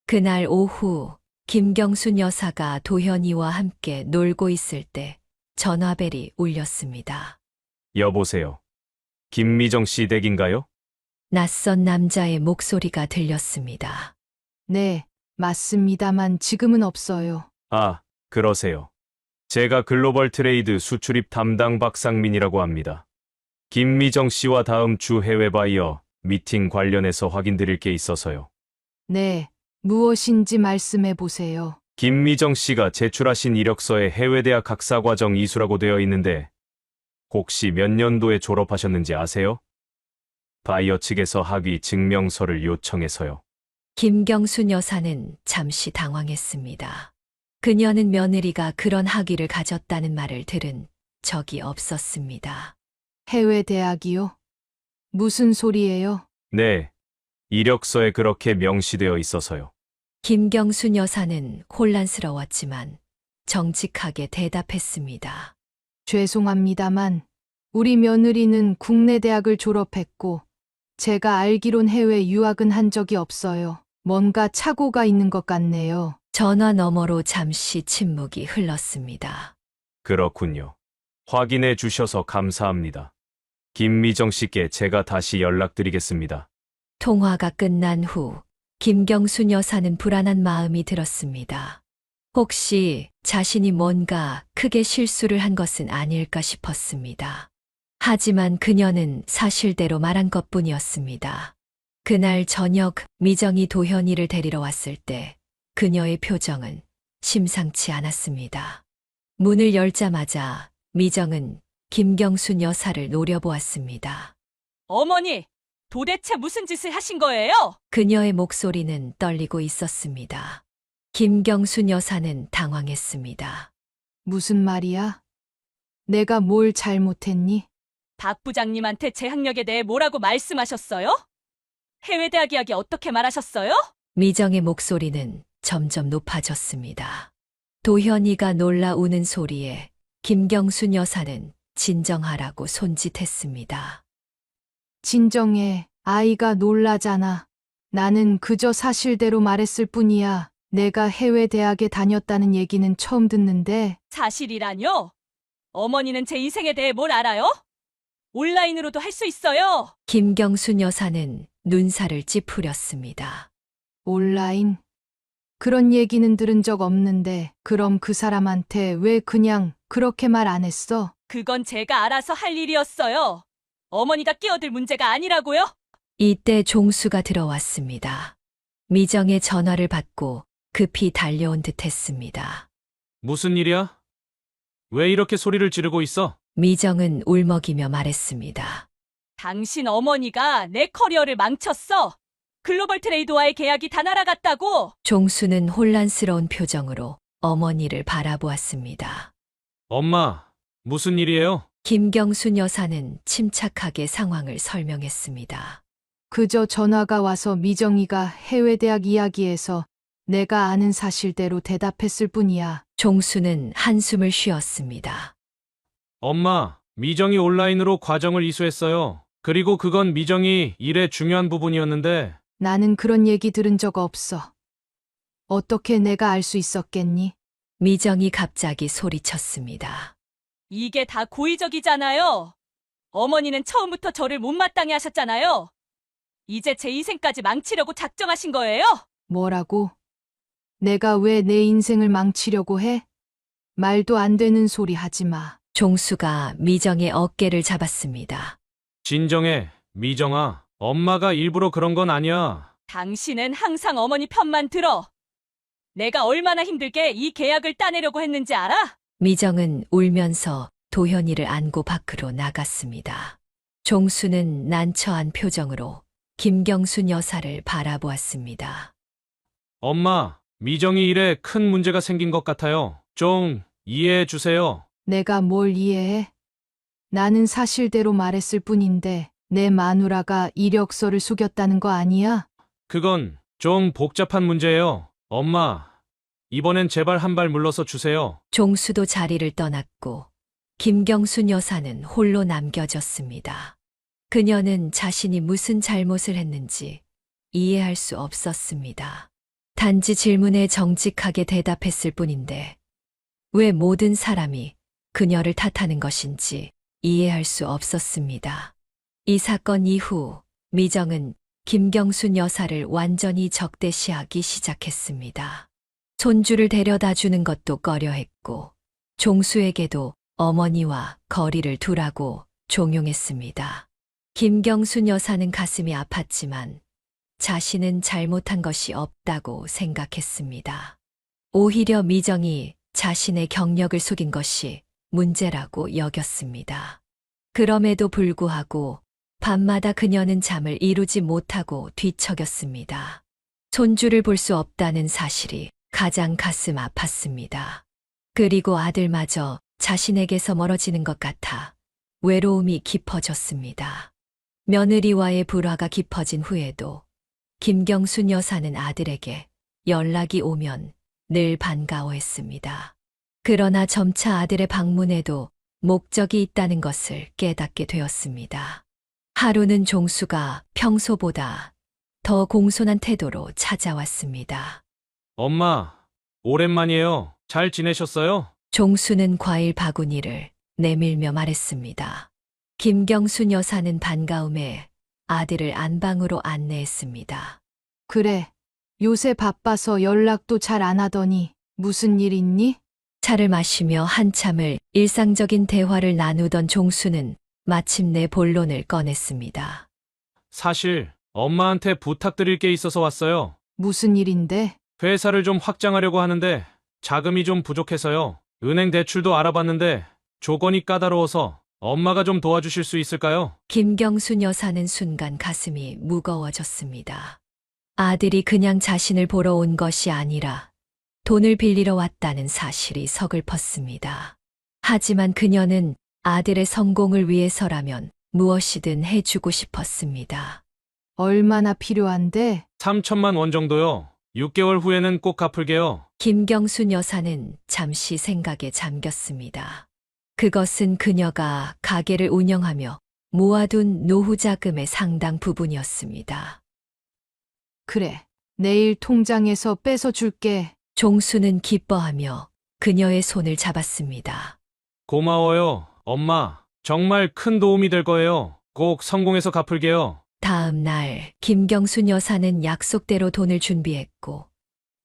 그날 오후 김경순 여사가 도현이와 함께 놀고 있을 때 전화벨이 울렸습니다. 여보세요. 김미정 씨 댁인가요? 낯선 남자의 목소리가 들렸습니다. 네, 맞습니다만 지금은 없어요. 아, 그러세요. 제가 글로벌 트레이드 수출입 담당 박상민이라고 합니다. 김미정 씨와 다음 주 해외 바이어 미팅 관련해서 확인드릴 게 있어서요. 네, 무엇인지 말씀해 보세요. 김미정 씨가 제출하신 이력서에 해외 대학 학사과정 이수라고 되어 있는데 혹시 몇 년도에 졸업하셨는지 아세요? 바이어 측에서 학위 증명서를 요청해서요. 김경순 여사는 잠시 당황했습니다. 그녀는 며느리가 그런 학위를 가졌다는 말을 들은 적이 없었습니다. 해외 대학이요? 무슨 소리예요? 네, 이력서에 그렇게 명시되어 있어서요. 김경순 여사는 혼란스러웠지만 정직하게 대답했습니다. 죄송합니다만 우리 며느리는 국내 대학을 졸업했고 제가 알기론 해외 유학은 한 적이 없어요. 뭔가 착오가 있는 것 같네요. 전화 너머로 잠시 침묵이 흘렀습니다. 그렇군요. 확인해 주셔서 감사합니다. 김미정 씨께 제가 다시 연락드리겠습니다. 통화가 끝난 후 김경순 여사는 불안한 마음이 들었습니다. 혹시 자신이 뭔가 크게 실수를 한 것은 아닐까 싶었습니다. 하지만 그녀는 사실대로 말한 것뿐이었습니다. 그날 저녁 미정이 도현이를 데리러 왔을 때 그녀의 표정은 심상치 않았습니다. 문을 열자마자 미정은 김경순 여사를 노려보았습니다. 어머니, 도대체 무슨 짓을 하신 거예요? 그녀의 목소리는 떨리고 있었습니다. 김경순 여사는 당황했습니다. 무슨 말이야? 내가 뭘 잘못했니? 박 부장님한테 제 학력에 대해 뭐라고 말씀하셨어요? 해외 대학 이야기 어떻게 말하셨어요? 미정의 목소리는 점점 높아졌습니다. 도현이가 놀라 우는 소리에 김경순 여사는 진정하라고 손짓했습니다. 진정해. 아이가 놀라잖아. 나는 그저 사실대로 말했을 뿐이야. 내가 해외 대학에 다녔다는 얘기는 처음 듣는데. 사실이라뇨? 어머니는 제 인생에 대해 뭘 알아요? 온라인으로도 할 수 있어요. 김경순 여사는 눈살을 찌푸렸습니다. 온라인? 그런 얘기는 들은 적 없는데, 그럼 그 사람한테 왜 그냥 그렇게 말 안 했어? 그건 제가 알아서 할 일이었어요. 어머니가 끼어들 문제가 아니라고요? 이때 종수가 들어왔습니다. 미정의 전화를 받고 급히 달려온 듯 했습니다. 무슨 일이야? 왜 이렇게 소리를 지르고 있어? 미정은 울먹이며 말했습니다. 당신 어머니가 내 커리어를 망쳤어. 글로벌 트레이드와의 계약이 다 날아갔다고. 종수는 혼란스러운 표정으로 어머니를 바라보았습니다. 엄마, 무슨 일이에요? 김경순 여사는 침착하게 상황을 설명했습니다. 그저 전화가 와서 미정이가 해외 대학 이야기해서 내가 아는 사실대로 대답했을 뿐이야. 종수는 한숨을 쉬었습니다. 엄마, 미정이 온라인으로 과정을 이수했어요. 그리고 그건 미정이 일의 중요한 부분이었는데, 나는 그런 얘기 들은 적 없어. 어떻게 내가 알 수 있었겠니? 미정이 갑자기 소리쳤습니다. 이게 다 고의적이잖아요. 어머니는 처음부터 저를 못마땅해 하셨잖아요. 이제 제 인생까지 망치려고 작정하신 거예요? 뭐라고? 내가 왜 내 인생을 망치려고 해? 말도 안 되는 소리 하지 마. 종수가 미정의 어깨를 잡았습니다. 진정해, 미정아. 엄마가 일부러 그런 건 아니야. 당신은 항상 어머니 편만 들어. 내가 얼마나 힘들게 이 계약을 따내려고 했는지 알아? 미정은 울면서 도현이를 안고 밖으로 나갔습니다. 종수는 난처한 표정으로 김경순 여사를 바라보았습니다. 엄마, 미정이 일에 큰 문제가 생긴 것 같아요. 좀 이해해 주세요. 내가 뭘 이해해? 나는 사실대로 말했을 뿐인데 내 마누라가 이력서를 속였다는 거 아니야? 그건 좀 복잡한 문제예요. 엄마, 이번엔 제발 한 발 물러서 주세요. 종수도 자리를 떠났고 김경순 여사는 홀로 남겨졌습니다. 그녀는 자신이 무슨 잘못을 했는지 이해할 수 없었습니다. 단지 질문에 정직하게 대답했을 뿐인데 왜 모든 사람이 그녀를 탓하는 것인지 이해할 수 없었습니다. 이 사건 이후 미정은 김경순 여사를 완전히 적대시하기 시작했습니다. 손주를 데려다 주는 것도 꺼려했고 종수에게도 어머니와 거리를 두라고 종용했습니다. 김경순 여사는 가슴이 아팠지만 자신은 잘못한 것이 없다고 생각했습니다. 오히려 미정이 자신의 경력을 속인 것이 문제라고 여겼습니다. 그럼에도 불구하고 밤마다 그녀는 잠을 이루지 못하고 뒤척였습니다. 손주를 볼 수 없다는 사실이 가장 가슴 아팠습니다. 그리고 아들마저 자신에게서 멀어지는 것 같아 외로움이 깊어졌습니다. 며느리와의 불화가 깊어진 후에도 김경순 여사는 아들에게 연락이 오면 늘 반가워했습니다. 그러나 점차 아들의 방문에도 목적이 있다는 것을 깨닫게 되었습니다. 하루는 종수가 평소보다 더 공손한 태도로 찾아왔습니다. 엄마, 오랜만이에요. 잘 지내셨어요? 종수는 과일 바구니를 내밀며 말했습니다. 김경순 여사는 반가움에 아들을 안방으로 안내했습니다. 그래. 요새 바빠서 연락도 잘 안 하더니 무슨 일 있니? 차를 마시며 한참을 일상적인 대화를 나누던 종수는 마침내 본론을 꺼냈습니다. 사실 엄마한테 부탁드릴 게 있어서 왔어요. 무슨 일인데? 회사를 좀 확장하려고 하는데 자금이 좀 부족해서요. 은행 대출도 알아봤는데 조건이 까다로워서 엄마가 좀 도와주실 수 있을까요? 김경순 여사는 순간 가슴이 무거워졌습니다. 아들이 그냥 자신을 보러 온 것이 아니라 돈을 빌리러 왔다는 사실이 서글펐습니다. 하지만 그녀는 아들의 성공을 위해서라면 무엇이든 해주고 싶었습니다. 얼마나 필요한데? 3천만 원 정도요. 6개월 후에는 꼭 갚을게요. 김경순 여사는 잠시 생각에 잠겼습니다. 그것은 그녀가 가게를 운영하며 모아둔 노후 자금의 상당 부분이었습니다. 그래, 내일 통장에서 빼서 줄게. 종수는 기뻐하며 그녀의 손을 잡았습니다. 고마워요, 엄마. 정말 큰 도움이 될 거예요. 꼭 성공해서 갚을게요. 다음 날 김경순 여사는 약속대로 돈을 준비했고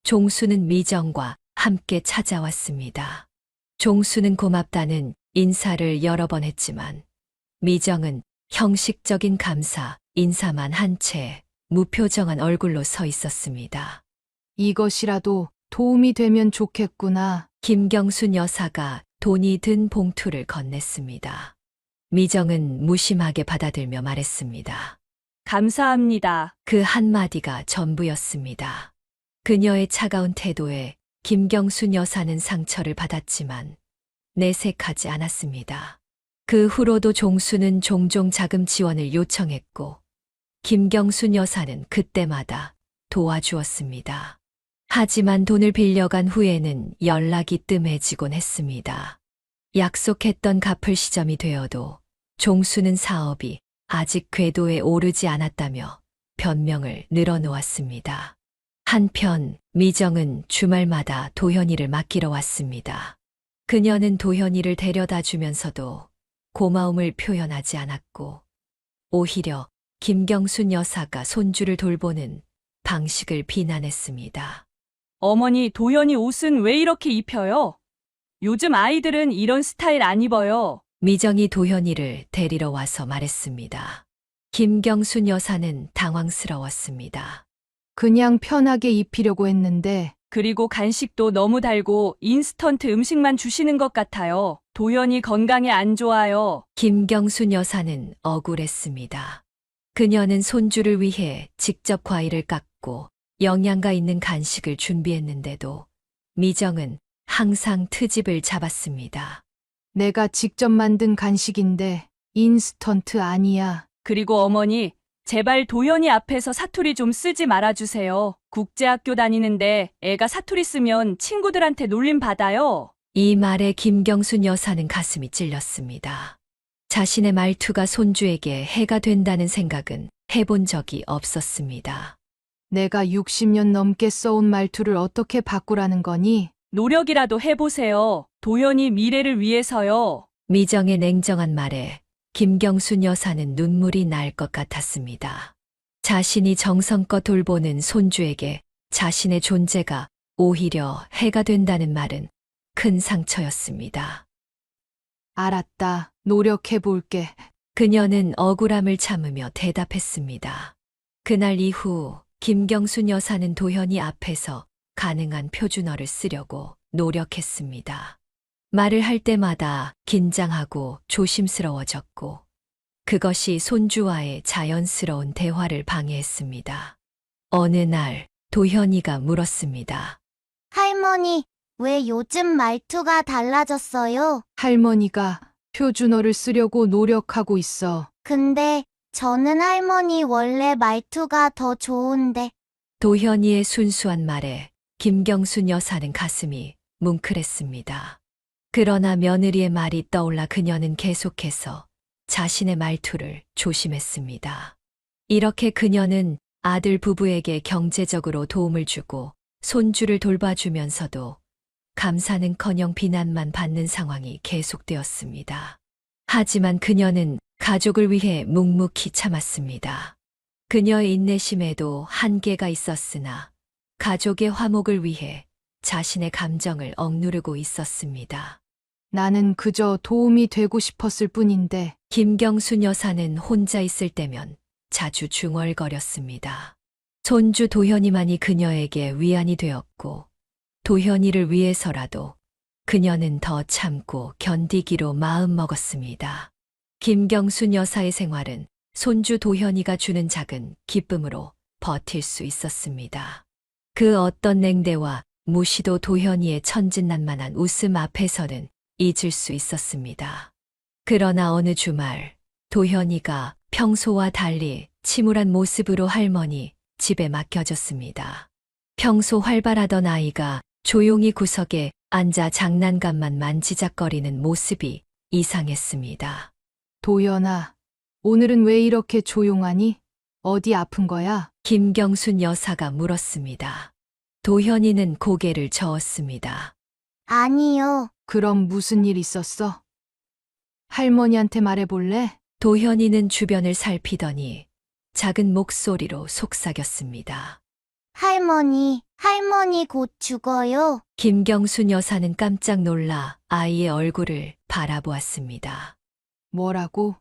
종수는 미정과 함께 찾아왔습니다. 종수는 고맙다는 인사를 여러 번 했지만 미정은 형식적인 감사 인사만 한 채 무표정한 얼굴로 서 있었습니다. 이것이라도 도움이 되면 좋겠구나. 김경순 여사가 돈이 든 봉투를 건넸습니다. 미정은 무심하게 받아들며 말했습니다. 감사합니다. 그 한마디가 전부였습니다. 그녀의 차가운 태도에 김경순 여사는 상처를 받았지만 내색하지 않았습니다. 그 후로도 종수는 종종 자금 지원을 요청했고 김경순 여사는 그때마다 도와주었습니다. 하지만 돈을 빌려간 후에는 연락이 뜸해지곤 했습니다. 약속했던 갚을 시점이 되어도 종수는 사업이 아직 궤도에 오르지 않았다며 변명을 늘어놓았습니다. 한편 미정은 주말마다 도현이를 맡기러 왔습니다. 그녀는 도현이를 데려다 주면서도 고마움을 표현하지 않았고 오히려 김경순 여사가 손주를 돌보는 방식을 비난했습니다. 어머니, 도현이 옷은 왜 이렇게 입혀요? 요즘 아이들은 이런 스타일 안 입어요. 미정이 도현이를 데리러 와서 말했습니다. 김경순 여사는 당황스러웠습니다. 그냥 편하게 입히려고 했는데 그리고 간식도 너무 달고 인스턴트 음식만 주시는 것 같아요. 도현이 건강에 안 좋아요. 김경순 여사는 억울했습니다. 그녀는 손주를 위해 직접 과일을 깎고 영양가 있는 간식을 준비했는데도 미정은 항상 트집을 잡았습니다. 내가 직접 만든 간식인데 인스턴트 아니야. 그리고 어머니, 제발 도현이 앞에서 사투리 좀 쓰지 말아주세요. 국제학교 다니는데 애가 사투리 쓰면 친구들한테 놀림 받아요. 이 말에 김경순 여사는 가슴이 찔렸습니다. 자신의 말투가 손주에게 해가 된다는 생각은 해본 적이 없었습니다. 내가 60년 넘게 써온 말투를 어떻게 바꾸라는 거니? 노력이라도 해보세요. 도현이 미래를 위해서요. 미정의 냉정한 말에 김경순 여사는 눈물이 날 것 같았습니다. 자신이 정성껏 돌보는 손주에게 자신의 존재가 오히려 해가 된다는 말은 큰 상처였습니다. 알았다. 노력해볼게. 그녀는 억울함을 참으며 대답했습니다. 그날 이후 김경순 여사는 도현이 앞에서 가능한 표준어를 쓰려고 노력했습니다. 말을 할 때마다 긴장하고 조심스러워졌고 그것이 손주와의 자연스러운 대화를 방해했습니다. 어느 날 도현이가 물었습니다. 할머니, 왜 요즘 말투가 달라졌어요? 할머니가 표준어를 쓰려고 노력하고 있어. 근데 저는 할머니 원래 말투가 더 좋은데. 도현이의 순수한 말에 김경순 여사는 가슴이 뭉클했습니다. 그러나 며느리의 말이 떠올라 그녀는 계속해서 자신의 말투를 조심했습니다. 이렇게 그녀는 아들 부부에게 경제적으로 도움을 주고 손주를 돌봐주면서도 감사는커녕 비난만 받는 상황이 계속되었습니다. 하지만 그녀는 가족을 위해 묵묵히 참았습니다. 그녀의 인내심에도 한계가 있었으나 가족의 화목을 위해 자신의 감정을 억누르고 있었습니다. 나는 그저 도움이 되고 싶었을 뿐인데. 김경순 여사는 혼자 있을 때면 자주 중얼거렸습니다. 손주 도현이만이 그녀에게 위안이 되었고 도현이를 위해서라도 그녀는 더 참고 견디기로 마음먹었습니다. 김경순 여사의 생활은 손주 도현이가 주는 작은 기쁨으로 버틸 수 있었습니다. 그 어떤 냉대와 무시도 도현이의 천진난만한 웃음 앞에서는 잊을 수 있었습니다. 그러나 어느 주말 도현이가 평소와 달리 침울한 모습으로 할머니 집에 맡겨졌습니다. 평소 활발하던 아이가 조용히 구석에 앉아 장난감만 만지작거리는 모습이 이상했습니다. 도연아, 오늘은 왜 이렇게 조용하니? 어디 아픈 거야? 김경순 여사가 물었습니다. 도현이는 고개를 저었습니다. 아니요. 그럼 무슨 일 있었어? 할머니한테 말해볼래? 도현이는 주변을 살피더니 작은 목소리로 속삭였습니다. 할머니 곧 죽어요. 김경순 여사는 깜짝 놀라 아이의 얼굴을 바라보았습니다. 뭐라고?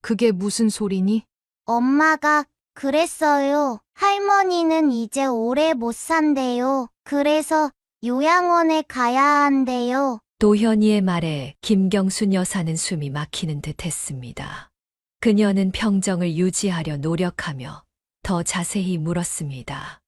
그게 무슨 소리니? 엄마가 그랬어요. 할머니는 이제 오래 못 산대요. 그래서 요양원에 가야 한대요. 도현이의 말에 김경순 여사는 숨이 막히는 듯 했습니다. 그녀는 평정을 유지하려 노력하며 더 자세히 물었습니다.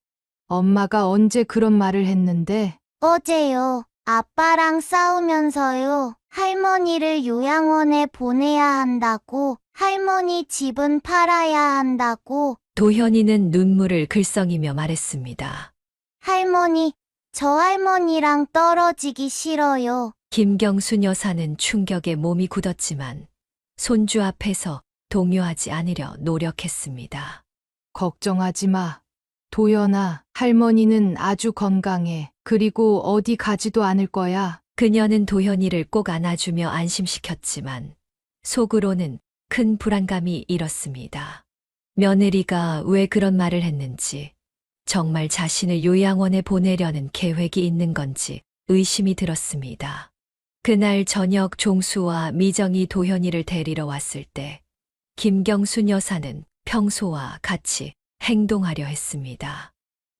엄마가 언제 그런 말을 했는데? 어제요. 아빠랑 싸우면서요. 할머니를 요양원에 보내야 한다고, 할머니 집은 팔아야 한다고. 도현이는 눈물을 글썽이며 말했습니다. 할머니, 저 할머니랑 떨어지기 싫어요. 김경순 여사는 충격에 몸이 굳었지만 손주 앞에서 동요하지 않으려 노력했습니다. 걱정하지 마. 도연아, 할머니는 아주 건강해. 그리고 어디 가지도 않을 거야. 그녀는 도현이를 꼭 안아주며 안심시켰지만 속으로는 큰 불안감이 일었습니다. 며느리가 왜 그런 말을 했는지, 정말 자신을 요양원에 보내려는 계획이 있는 건지 의심이 들었습니다. 그날 저녁 종수와 미정이 도현이를 데리러 왔을 때 김경순 여사는 평소와 같이 행동하려 했습니다.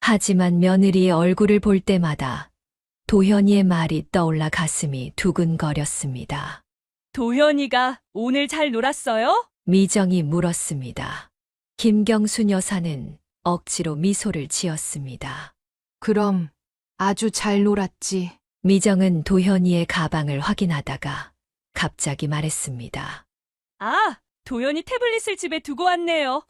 하지만 며느리의 얼굴을 볼 때마다 도현이의 말이 떠올라 가슴이 두근거렸습니다. 도현이가 오늘 잘 놀았어요? 미정이 물었습니다. 김경순 여사는 억지로 미소를 지었습니다. 그럼 아주 잘 놀았지. 미정은 도현이의 가방을 확인하다가 갑자기 말했습니다. 아, 도현이 태블릿을 집에 두고 왔네요.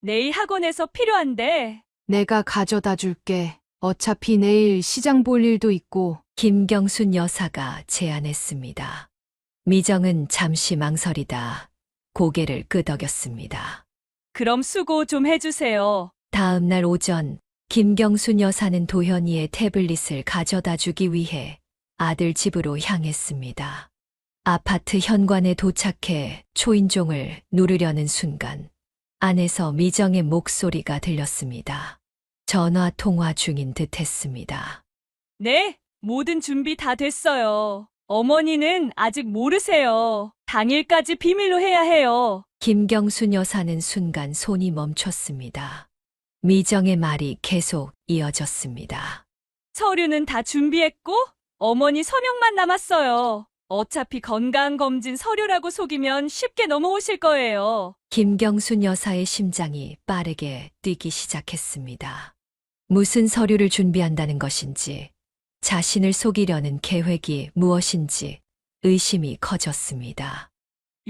내일 학원에서 필요한데. 내가 가져다 줄게. 어차피 내일 시장 볼 일도 있고. 김경순 여사가 제안했습니다. 미정은 잠시 망설이다 고개를 끄덕였습니다. 그럼 수고 좀 해주세요. 다음 날 오전 김경순 여사는 도현이의 태블릿을 가져다 주기 위해 아들 집으로 향했습니다. 아파트 현관에 도착해 초인종을 누르려는 순간 안에서 미정의 목소리가 들렸습니다. 전화 통화 중인 듯 했습니다. 네, 모든 준비 다 됐어요. 어머니는 아직 모르세요. 당일까지 비밀로 해야 해요. 김경순 여사는 순간 손이 멈췄습니다. 미정의 말이 계속 이어졌습니다. 서류는 다 준비했고 어머니 서명만 남았어요. 어차피 건강검진 서류라고 속이면 쉽게 넘어오실 거예요. 김경순 여사의 심장이 빠르게 뛰기 시작했습니다. 무슨 서류를 준비한다는 것인지, 자신을 속이려는 계획이 무엇인지 의심이 커졌습니다.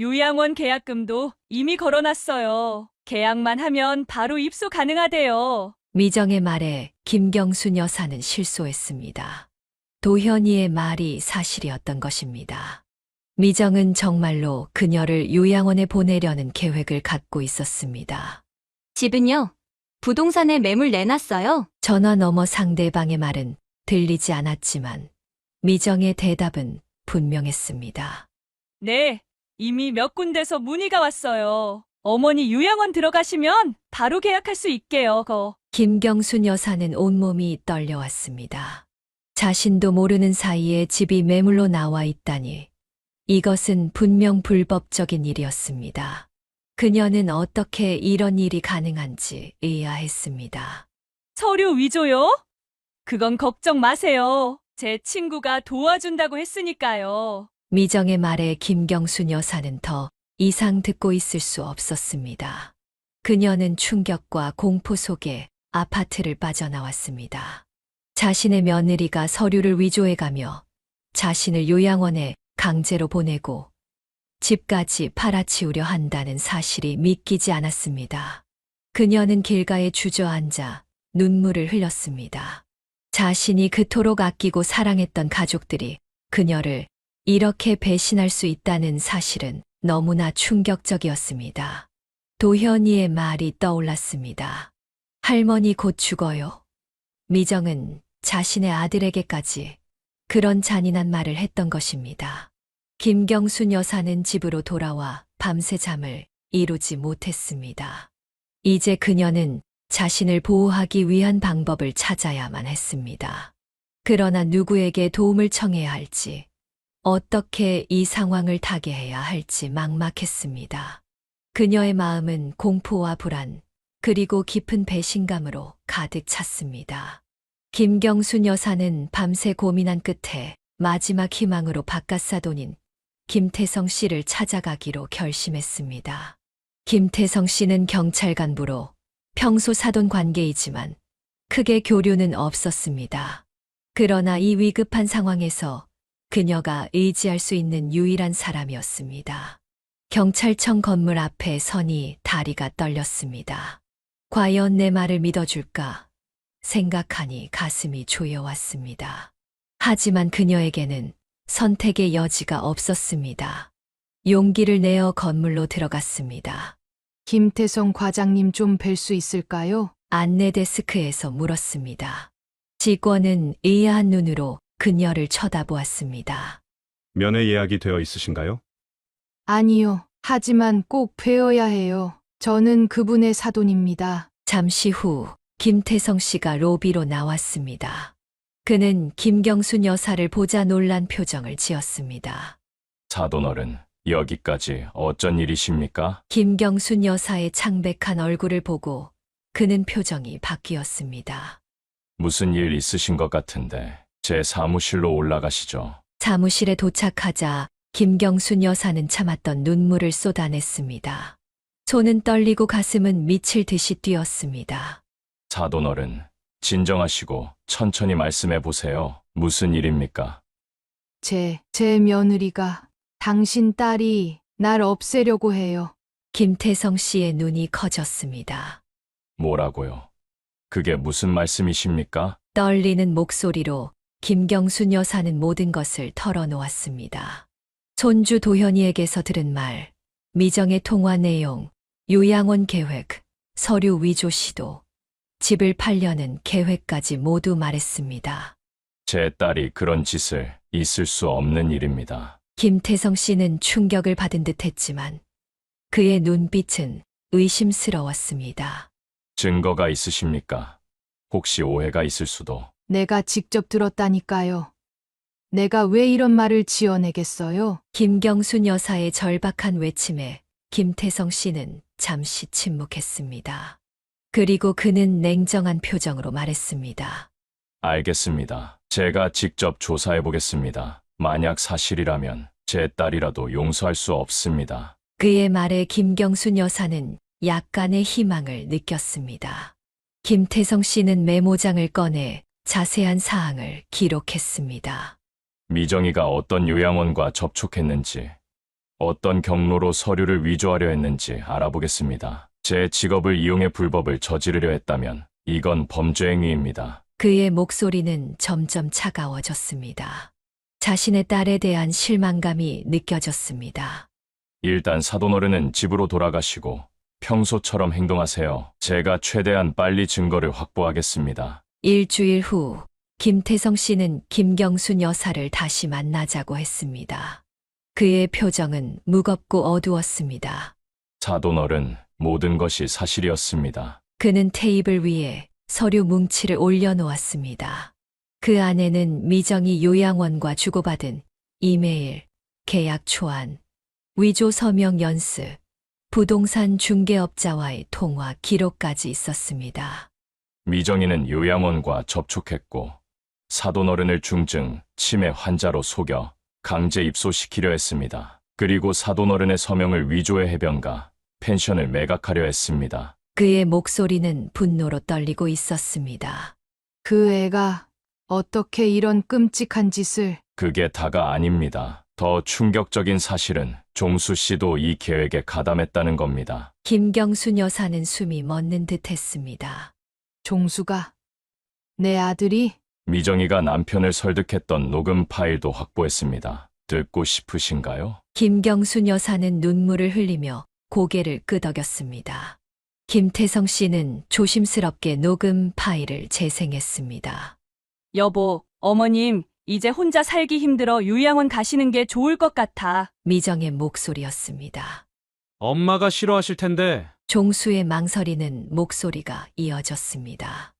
요양원 계약금도 이미 걸어놨어요. 계약만 하면 바로 입소 가능하대요. 미정의 말에 김경순 여사는 실소했습니다. 도현이의 말이 사실이었던 것입니다. 미정은 정말로 그녀를 요양원에 보내려는 계획을 갖고 있었습니다. 집은요? 부동산에 매물 내놨어요. 전화 너머 상대방의 말은 들리지 않았지만 미정의 대답은 분명했습니다. 네, 이미 몇 군데서 문의가 왔어요. 어머니 요양원 들어가시면 바로 계약할 수 있게요. 김경순 여사는 온몸이 떨려왔습니다. 자신도 모르는 사이에 집이 매물로 나와 있다니 이것은 분명 불법적인 일이었습니다. 그녀는 어떻게 이런 일이 가능한지 의아했습니다. 서류 위조요? 그건 걱정 마세요. 제 친구가 도와준다고 했으니까요. 미정의 말에 김경순 여사는 더 이상 듣고 있을 수 없었습니다. 그녀는 충격과 공포 속에 아파트를 빠져나왔습니다. 자신의 며느리가 서류를 위조해가며 자신을 요양원에 강제로 보내고 집까지 팔아치우려 한다는 사실이 믿기지 않았습니다. 그녀는 길가에 주저앉아 눈물을 흘렸습니다. 자신이 그토록 아끼고 사랑했던 가족들이 그녀를 이렇게 배신할 수 있다는 사실은 너무나 충격적이었습니다. 도현이의 말이 떠올랐습니다. 할머니 곧 죽어요. 미정은 자신의 아들에게까지 그런 잔인한 말을 했던 것입니다. 김경순 여사는 집으로 돌아와 밤새 잠을 이루지 못했습니다. 이제 그녀는 자신을 보호하기 위한 방법을 찾아야만 했습니다. 그러나 누구에게 도움을 청해야 할지, 어떻게 이 상황을 타개해야 할지 막막했습니다. 그녀의 마음은 공포와 불안, 그리고 깊은 배신감으로 가득 찼습니다. 김경순 여사는 밤새 고민한 끝에 마지막 희망으로 바깥 사돈인 김태성 씨를 찾아가기로 결심했습니다. 김태성 씨는 경찰 간부로 평소 사돈 관계이지만 크게 교류는 없었습니다. 그러나 이 위급한 상황에서 그녀가 의지할 수 있는 유일한 사람이었습니다. 경찰청 건물 앞에 서니 다리가 떨렸습니다. 과연 내 말을 믿어줄까 생각하니 가슴이 조여왔습니다. 하지만 그녀에게는 선택의 여지가 없었습니다. 용기를 내어 건물로 들어갔습니다. 김태성 과장님 좀 뵐 수 있을까요? 안내 데스크에서 물었습니다. 직원은 의아한 눈으로 그녀를 쳐다보았습니다. 면회 예약이 되어 있으신가요? 아니요. 하지만 꼭 뵈어야 해요. 저는 그분의 사돈입니다. 잠시 후 김태성 씨가 로비로 나왔습니다. 그는 김경순 여사를 보자 놀란 표정을 지었습니다. 사돈어른, 여기까지 어쩐 일이십니까? 김경순 여사의 창백한 얼굴을 보고 그는 표정이 바뀌었습니다. 무슨 일 있으신 것 같은데 제 사무실로 올라가시죠. 사무실에 도착하자 김경순 여사는 참았던 눈물을 쏟아냈습니다. 손은 떨리고 가슴은 미칠 듯이 뛰었습니다. 사돈어른, 진정하시고 천천히 말씀해 보세요. 무슨 일입니까? 제 며느리가 당신 딸이 날 없애려고 해요. 김태성 씨의 눈이 커졌습니다. 뭐라고요? 그게 무슨 말씀이십니까? 떨리는 목소리로 김경순 여사는 모든 것을 털어놓았습니다. 손주 도현이에게서 들은 말, 미정의 통화 내용, 요양원 계획, 서류 위조 시도, 집을 팔려는 계획까지 모두 말했습니다. 제 딸이 그런 짓을 있을 수 없는 일입니다. 김태성 씨는 충격을 받은 듯 했지만 그의 눈빛은 의심스러웠습니다. 증거가 있으십니까? 혹시 오해가 있을 수도. 내가 직접 들었다니까요. 내가 왜 이런 말을 지어내겠어요? 김경순 여사의 절박한 외침에 김태성 씨는 잠시 침묵했습니다. 그리고 그는 냉정한 표정으로 말했습니다. 알겠습니다. 제가 직접 조사해 보겠습니다. 만약 사실이라면 제 딸이라도 용서할 수 없습니다. 그의 말에 김경순 여사는 약간의 희망을 느꼈습니다. 김태성 씨는 메모장을 꺼내 자세한 사항을 기록했습니다. 미정이가 어떤 요양원과 접촉했는지, 어떤 경로로 서류를 위조하려 했는지 알아보겠습니다. 제 직업을 이용해 불법을 저지르려 했다면 이건 범죄 행위입니다. 그의 목소리는 점점 차가워졌습니다. 자신의 딸에 대한 실망감이 느껴졌습니다. 일단 사돈어른은 집으로 돌아가시고 평소처럼 행동하세요. 제가 최대한 빨리 증거를 확보하겠습니다. 일주일 후 김태성 씨는 김경순 여사를 다시 만나자고 했습니다. 그의 표정은 무겁고 어두웠습니다. 사돈어른, 모든 것이 사실이었습니다. 그는 테이블 위에 서류 뭉치를 올려놓았습니다. 그 안에는 미정이 요양원과 주고받은 이메일, 계약 초안, 위조 서명 연습, 부동산 중개업자와의 통화 기록까지 있었습니다. 미정이는 요양원과 접촉했고 사돈어른을 중증 치매 환자로 속여 강제 입소시키려 했습니다. 그리고 사돈어른의 서명을 위조해 해변가, 펜션을 매각하려 했습니다. 그의 목소리는 분노로 떨리고 있었습니다. 그 애가 어떻게 이런 끔찍한 짓을... 그게 다가 아닙니다. 더 충격적인 사실은 종수 씨도 이 계획에 가담했다는 겁니다. 김경순 여사는 숨이 멎는 듯 했습니다. 종수가... 내 아들이... 미정이가 남편을 설득했던 녹음 파일도 확보했습니다. 듣고 싶으신가요? 김경순 여사는 눈물을 흘리며 고개를 끄덕였습니다. 김태성 씨는 조심스럽게 녹음 파일을 재생했습니다. 여보, 어머님, 이제 혼자 살기 힘들어 요양원 가시는 게 좋을 것 같아. 미정의 목소리였습니다. 엄마가 싫어하실 텐데. 종수의 망설이는 목소리가 이어졌습니다.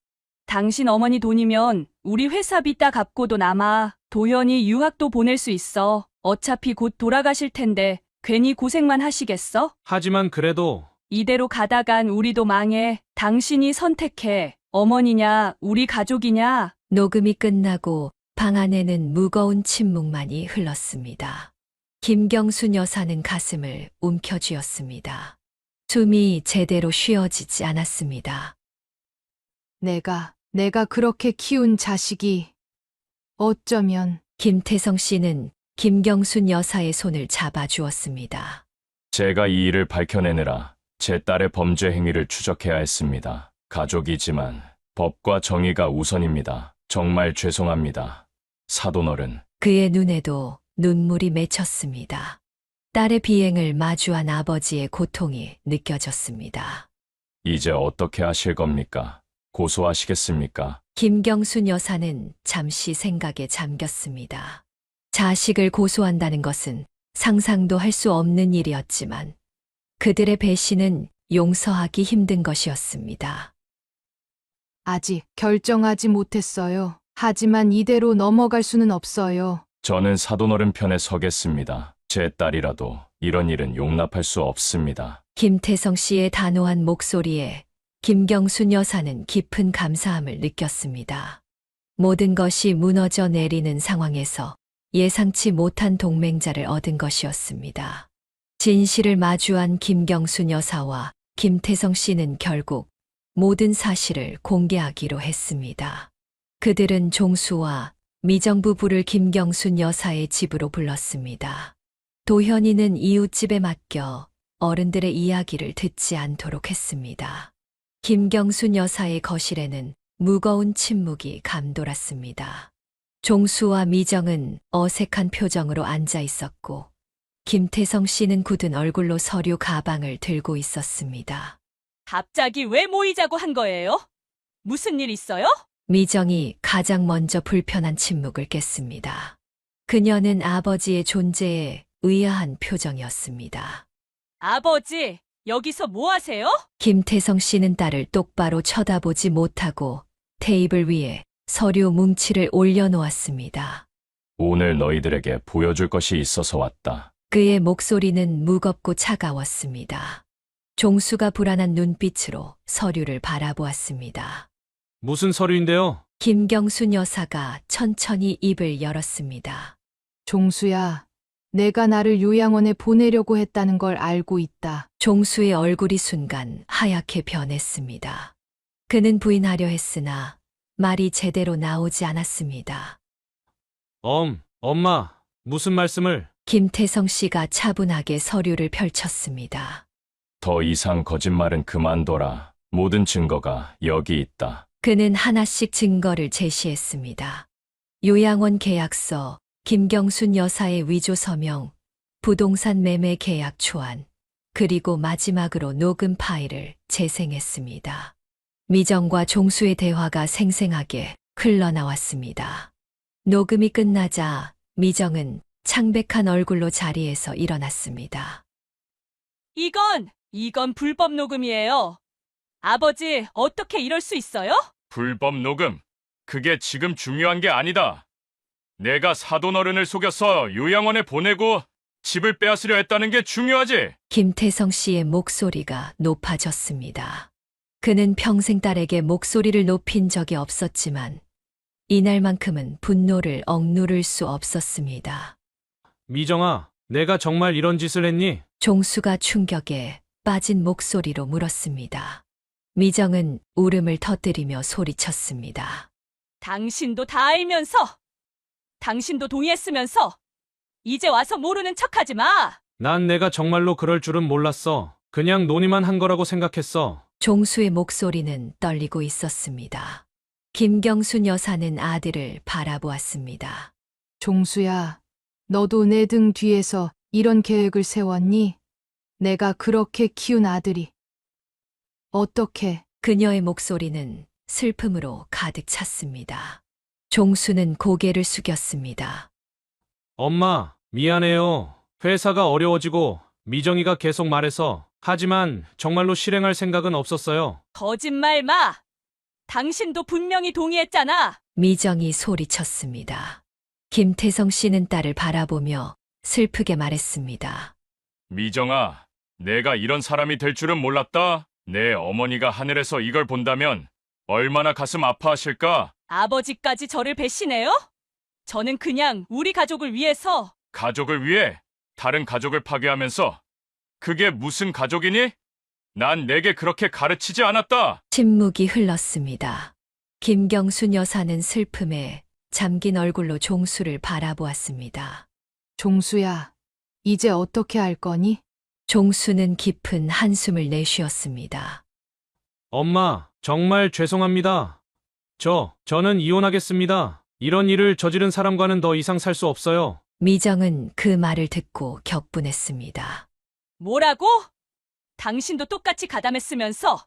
당신 어머니 돈이면 우리 회사비 따 갚고도 남아. 도현이 유학도 보낼 수 있어. 어차피 곧 돌아가실 텐데 괜히 고생만 하시겠어? 하지만 그래도 이대로 가다간 우리도 망해. 당신이 선택해. 어머니냐, 우리 가족이냐? 녹음이 끝나고 방 안에는 무거운 침묵만이 흘렀습니다. 김경순 여사는 가슴을 움켜쥐었습니다. 숨이 제대로 쉬어지지 않았습니다. 내가 그렇게 키운 자식이 어쩌면 김태성 씨는 김경순 여사의 손을 잡아주었습니다. 제가 이 일을 밝혀내느라 제 딸의 범죄 행위를 추적해야 했습니다. 가족이지만 법과 정의가 우선입니다. 정말 죄송합니다. 사돈어른. 그의 눈에도 눈물이 맺혔습니다. 딸의 비행을 마주한 아버지의 고통이 느껴졌습니다. 이제 어떻게 하실 겁니까? 고소하시겠습니까? 김경순 여사는 잠시 생각에 잠겼습니다. 자식을 고소한다는 것은 상상도 할 수 없는 일이었지만 그들의 배신은 용서하기 힘든 것이었습니다. 아직 결정하지 못했어요. 하지만 이대로 넘어갈 수는 없어요. 저는 사돈어른 편에 서겠습니다. 제 딸이라도 이런 일은 용납할 수 없습니다. 김태성 씨의 단호한 목소리에 김경순 여사는 깊은 감사함을 느꼈습니다. 모든 것이 무너져 내리는 상황에서 예상치 못한 동맹자를 얻은 것이었습니다. 진실을 마주한 김경순 여사와 김태성 씨는 결국 모든 사실을 공개하기로 했습니다. 그들은 종수와 미정 부부를 김경순 여사의 집으로 불렀습니다. 도현이는 이웃집에 맡겨 어른들의 이야기를 듣지 않도록 했습니다. 김경순 여사의 거실에는 무거운 침묵이 감돌았습니다. 종수와 미정은 어색한 표정으로 앉아 있었고, 김태성 씨는 굳은 얼굴로 서류 가방을 들고 있었습니다. 갑자기 왜 모이자고 한 거예요? 무슨 일 있어요? 미정이 가장 먼저 불편한 침묵을 깼습니다. 그녀는 아버지의 존재에 의아한 표정이었습니다. 아버지, 여기서 뭐 하세요? 김태성 씨는 딸을 똑바로 쳐다보지 못하고 테이블 위에 서류 뭉치를 올려놓았습니다. 오늘 너희들에게 보여줄 것이 있어서 왔다. 그의 목소리는 무겁고 차가웠습니다. 종수가 불안한 눈빛으로 서류를 바라보았습니다. 무슨 서류인데요? 김경순 여사가 천천히 입을 열었습니다. 종수야, 내가 나를 요양원에 보내려고 했다는 걸 알고 있다. 종수의 얼굴이 순간 하얗게 변했습니다. 그는 부인하려 했으나 말이 제대로 나오지 않았습니다. 엄마, 무슨 말씀을? 김태성 씨가 차분하게 서류를 펼쳤습니다. 더 이상 거짓말은 그만둬라. 모든 증거가 여기 있다. 그는 하나씩 증거를 제시했습니다. 요양원 계약서, 김경순 여사의 위조 서명, 부동산 매매 계약 초안, 그리고 마지막으로 녹음 파일을 재생했습니다. 미정과 종수의 대화가 생생하게 흘러나왔습니다. 녹음이 끝나자 미정은 창백한 얼굴로 자리에서 일어났습니다. 이건 불법 녹음이에요. 아버지, 어떻게 이럴 수 있어요? 불법 녹음. 그게 지금 중요한 게 아니다. 내가 사돈어른을 속여서 요양원에 보내고 집을 빼앗으려 했다는 게 중요하지. 김태성 씨의 목소리가 높아졌습니다. 그는 평생 딸에게 목소리를 높인 적이 없었지만 이날만큼은 분노를 억누를 수 없었습니다. 미정아, 내가 정말 이런 짓을 했니? 종수가 충격에 빠진 목소리로 물었습니다. 미정은 울음을 터뜨리며 소리쳤습니다. 당신도 다 알면서, 당신도 동의했으면서, 이제 와서 모르는 척하지 마! 난 내가 정말로 그럴 줄은 몰랐어. 그냥 논의만 한 거라고 생각했어. 종수의 목소리는 떨리고 있었습니다. 김경순 여사는 아들을 바라보았습니다. 종수야, 너도 내 등 뒤에서 이런 계획을 세웠니? 내가 그렇게 키운 아들이. 어떻게? 그녀의 목소리는 슬픔으로 가득 찼습니다. 종수는 고개를 숙였습니다. 엄마, 미안해요. 회사가 어려워지고 미정이가 계속 말해서. 하지만 정말로 실행할 생각은 없었어요. 거짓말 마! 당신도 분명히 동의했잖아. 미정이 소리쳤습니다. 김태성 씨는 딸을 바라보며 슬프게 말했습니다. 미정아, 내가 이런 사람이 될 줄은 몰랐다. 내 어머니가 하늘에서 이걸 본다면 얼마나 가슴 아파하실까? 아버지까지 저를 배신해요? 저는 그냥 우리 가족을 위해서. 가족을 위해 다른 가족을 파괴하면서 그게 무슨 가족이니? 난 내게 그렇게 가르치지 않았다. 침묵이 흘렀습니다. 김경순 여사는 슬픔에 잠긴 얼굴로 종수를 바라보았습니다. 종수야, 이제 어떻게 할 거니? 종수는 깊은 한숨을 내쉬었습니다. 엄마, 정말 죄송합니다. 저는 이혼하겠습니다. 이런 일을 저지른 사람과는 더 이상 살 수 없어요. 미정은 그 말을 듣고 격분했습니다. 뭐라고? 당신도 똑같이 가담했으면서.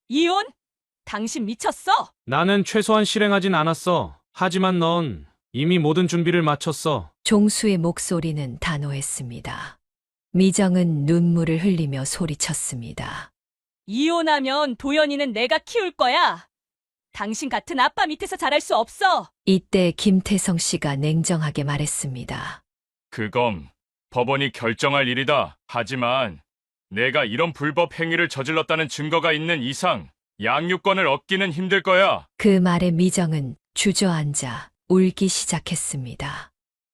이혼? 당신 미쳤어? 나는 최소한 실행하진 않았어. 하지만 넌 이미 모든 준비를 마쳤어. 종수의 목소리는 단호했습니다. 미정은 눈물을 흘리며 소리쳤습니다. 이혼하면 도연이는 내가 키울 거야. 당신 같은 아빠 밑에서 자랄 수 없어. 이때 김태성 씨가 냉정하게 말했습니다. 그건 법원이 결정할 일이다. 하지만 내가 이런 불법 행위를 저질렀다는 증거가 있는 이상 양육권을 얻기는 힘들 거야. 그 말에 미정은 주저앉아 울기 시작했습니다.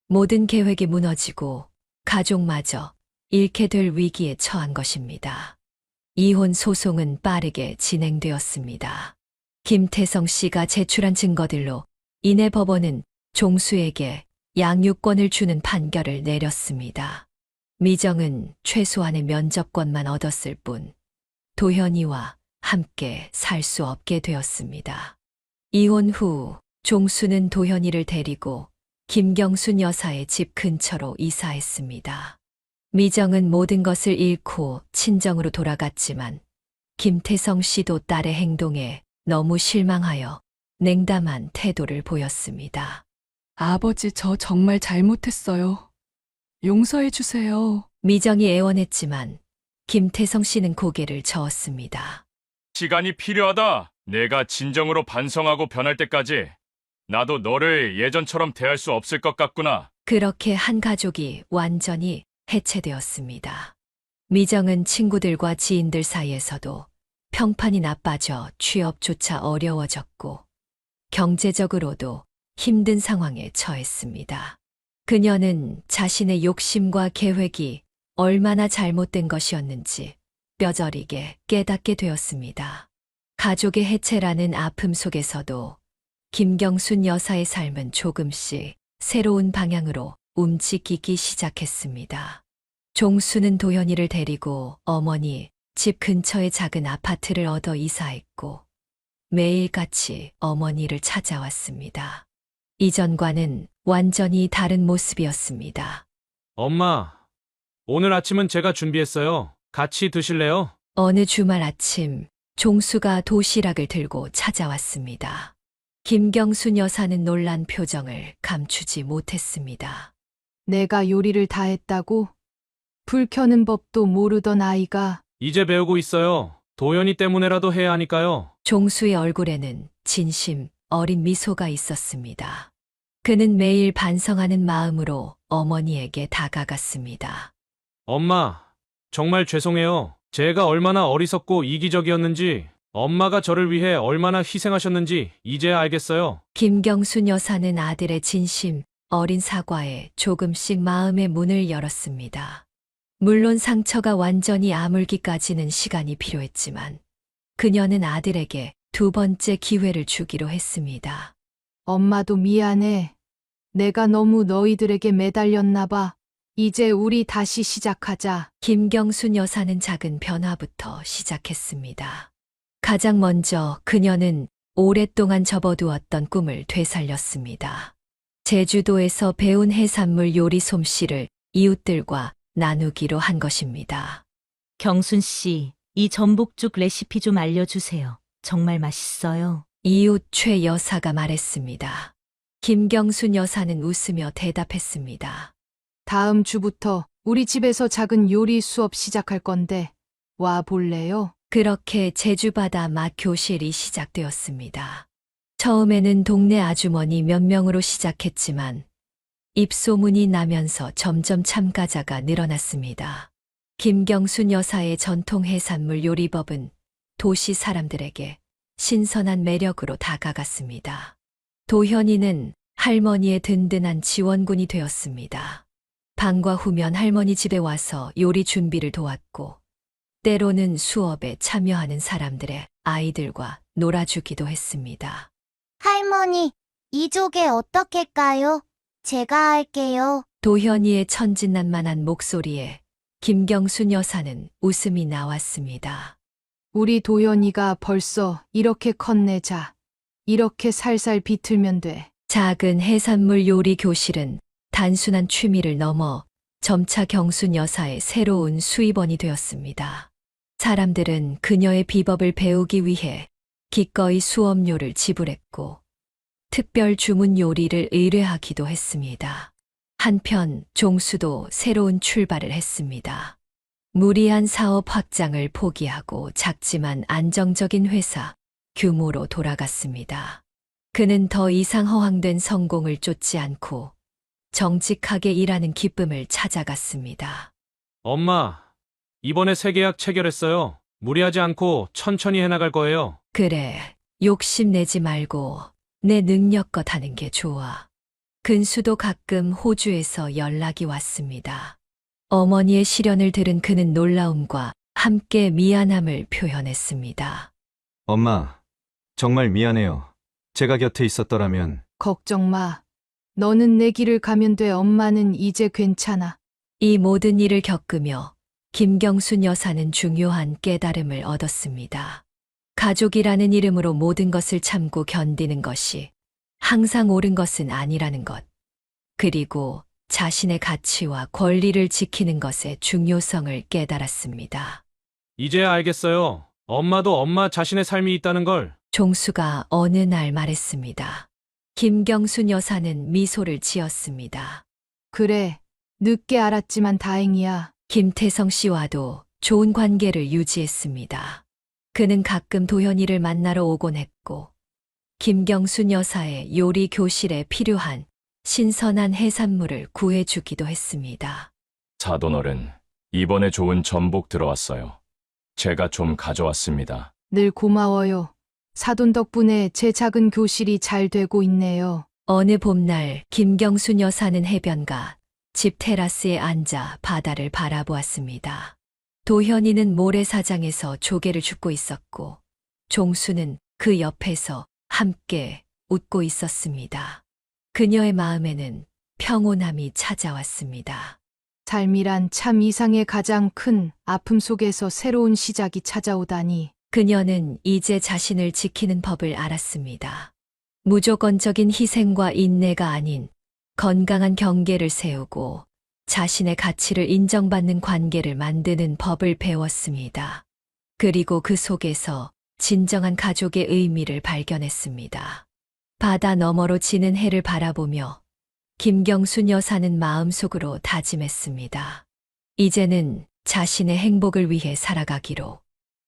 모든 계획이 무너지고 가족마저 잃게 될 위기에 처한 것입니다. 이혼 소송은 빠르게 진행되었습니다. 김태성 씨가 제출한 증거들로 인해 법원은 종수에게 양육권을 주는 판결을 내렸습니다. 미정은 최소한의 면접권만 얻었을 뿐 도현이와 함께 살 수 없게 되었습니다. 이혼 후 종수는 도현이를 데리고 김경순 여사의 집 근처로 이사했습니다. 미정은 모든 것을 잃고 친정으로 돌아갔지만 김태성 씨도 딸의 행동에 너무 실망하여 냉담한 태도를 보였습니다. 아버지, 저 정말 잘못했어요. 용서해 주세요. 미정이 애원했지만 김태성 씨는 고개를 저었습니다. 시간이 필요하다. 내가 진정으로 반성하고 변할 때까지 나도 너를 예전처럼 대할 수 없을 것 같구나. 그렇게 한 가족이 완전히 해체되었습니다. 미정은 친구들과 지인들 사이에서도 평판이 나빠져 취업조차 어려워졌고 경제적으로도 힘든 상황에 처했습니다. 그녀는 자신의 욕심과 계획이 얼마나 잘못된 것이었는지 뼈저리게 깨닫게 되었습니다. 가족의 해체라는 아픔 속에서도 김경순 여사의 삶은 조금씩 새로운 방향으로 움직이기 시작했습니다. 종수는 도현이를 데리고 어머니 집 근처의 작은 아파트를 얻어 이사했고 매일같이 어머니를 찾아왔습니다. 이전과는 완전히 다른 모습이었습니다. 엄마, 오늘 아침은 제가 준비했어요. 같이 드실래요? 어느 주말 아침 종수가 도시락을 들고 찾아왔습니다. 김경순 여사는 놀란 표정을 감추지 못했습니다. 내가 요리를 다 했다고? 불 켜는 법도 모르던 아이가. 이제 배우고 있어요. 도연이 때문에라도 해야 하니까요. 종수의 얼굴에는 진심 어린 미소가 있었습니다. 그는 매일 반성하는 마음으로 어머니에게 다가갔습니다. 엄마, 정말 죄송해요. 제가 얼마나 어리석고 이기적이었는지, 엄마가 저를 위해 얼마나 희생하셨는지 이제야 알겠어요. 김경순 여사는 아들의 진심 어린 사과에 조금씩 마음의 문을 열었습니다. 물론 상처가 완전히 아물기까지는 시간이 필요했지만 그녀는 아들에게 두 번째 기회를 주기로 했습니다. 엄마도 미안해. 내가 너무 너희들에게 매달렸나 봐. 이제 우리 다시 시작하자. 김경순 여사는 작은 변화부터 시작했습니다. 가장 먼저 그녀는 오랫동안 접어두었던 꿈을 되살렸습니다. 제주도에서 배운 해산물 요리 솜씨를 이웃들과 나누기로 한 것입니다. 경순 씨, 이 전복죽 레시피 좀 알려주세요. 정말 맛있어요. 이웃 최 여사가 말했습니다. 김경순 여사는 웃으며 대답했습니다. 다음 주부터 우리 집에서 작은 요리 수업 시작할 건데 와 볼래요? 그렇게 제주바다 맛 교실이 시작되었습니다. 처음에는 동네 아주머니 몇 명으로 시작했지만 입소문이 나면서 점점 참가자가 늘어났습니다. 김경순 여사의 전통 해산물 요리법은 도시 사람들에게 신선한 매력으로 다가갔습니다. 도현이는 할머니의 든든한 지원군이 되었습니다. 방과 후면 할머니 집에 와서 요리 준비를 도왔고 때로는 수업에 참여하는 사람들의 아이들과 놀아주기도 했습니다. 할머니, 이 조개 어떻게 까요? 제가 할게요. 도현이의 천진난만한 목소리에 김경순 여사는 웃음이 나왔습니다. 우리 도연이가 벌써 이렇게 컸네. 이렇게 살살 비틀면 돼. 작은 해산물 요리 교실은 단순한 취미를 넘어 점차 경순 여사의 새로운 수입원이 되었습니다. 사람들은 그녀의 비법을 배우기 위해 기꺼이 수업료를 지불했고 특별 주문 요리를 의뢰하기도 했습니다. 한편 종수도 새로운 출발을 했습니다. 무리한 사업 확장을 포기하고 작지만 안정적인 회사 규모로 돌아갔습니다. 그는 더 이상 허황된 성공을 쫓지 않고 정직하게 일하는 기쁨을 찾아갔습니다. 엄마, 이번에 새 계약 체결했어요. 무리하지 않고 천천히 해나갈 거예요. 그래, 욕심내지 말고 내 능력껏 하는 게 좋아. 근수도 가끔 호주에서 연락이 왔습니다. 어머니의 시련을 들은 그는 놀라움과 함께 미안함을 표현했습니다. 엄마, 정말 미안해요. 제가 곁에 있었더라면. 걱정 마. 너는 내 길을 가면 돼. 엄마는 이제 괜찮아. 이 모든 일을 겪으며 김경순 여사는 중요한 깨달음을 얻었습니다. 가족이라는 이름으로 모든 것을 참고 견디는 것이 항상 옳은 것은 아니라는 것. 그리고 자신의 가치와 권리를 지키는 것의 중요성을 깨달았습니다. 이제야 알겠어요. 엄마도 엄마 자신의 삶이 있다는 걸. 종수가 어느 날 말했습니다. 김경순 여사는 미소를 지었습니다. 그래, 늦게 알았지만 다행이야. 김태성 씨와도 좋은 관계를 유지했습니다. 그는 가끔 도현이를 만나러 오곤 했고 김경순 여사의 요리 교실에 필요한 신선한 해산물을 구해주기도 했습니다. 사돈어른, 이번에 좋은 전복 들어왔어요. 제가 좀 가져왔습니다. 늘 고마워요. 사돈 덕분에 제 작은 교실이 잘 되고 있네요. 어느 봄날 김경순 여사는 해변가 집 테라스에 앉아 바다를 바라보았습니다. 도현이는 모래사장에서 조개를 줍고 있었고 종수는 그 옆에서 함께 웃고 있었습니다. 그녀의 마음에는 평온함이 찾아왔습니다. 삶이란 참 이상의 가장 큰 아픔 속에서 새로운 시작이 찾아오다니. 그녀는 이제 자신을 지키는 법을 알았습니다. 무조건적인 희생과 인내가 아닌 건강한 경계를 세우고 자신의 가치를 인정받는 관계를 만드는 법을 배웠습니다. 그리고 그 속에서 진정한 가족의 의미를 발견했습니다. 바다 너머로 지는 해를 바라보며 김경순 여사는 마음속으로 다짐했습니다. 이제는 자신의 행복을 위해 살아가기로.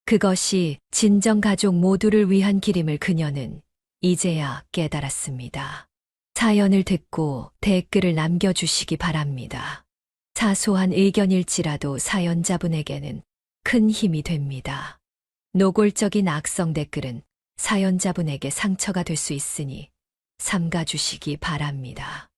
그것이 진정 가족 모두를 위한 길임을 그녀는 이제야 깨달았습니다. 사연을 듣고 댓글을 남겨주시기 바랍니다. 사소한 의견일지라도 사연자분에게는 큰 힘이 됩니다. 노골적인 악성 댓글은 사연자분에게 상처가 될 수 있으니 삼가주시기 바랍니다.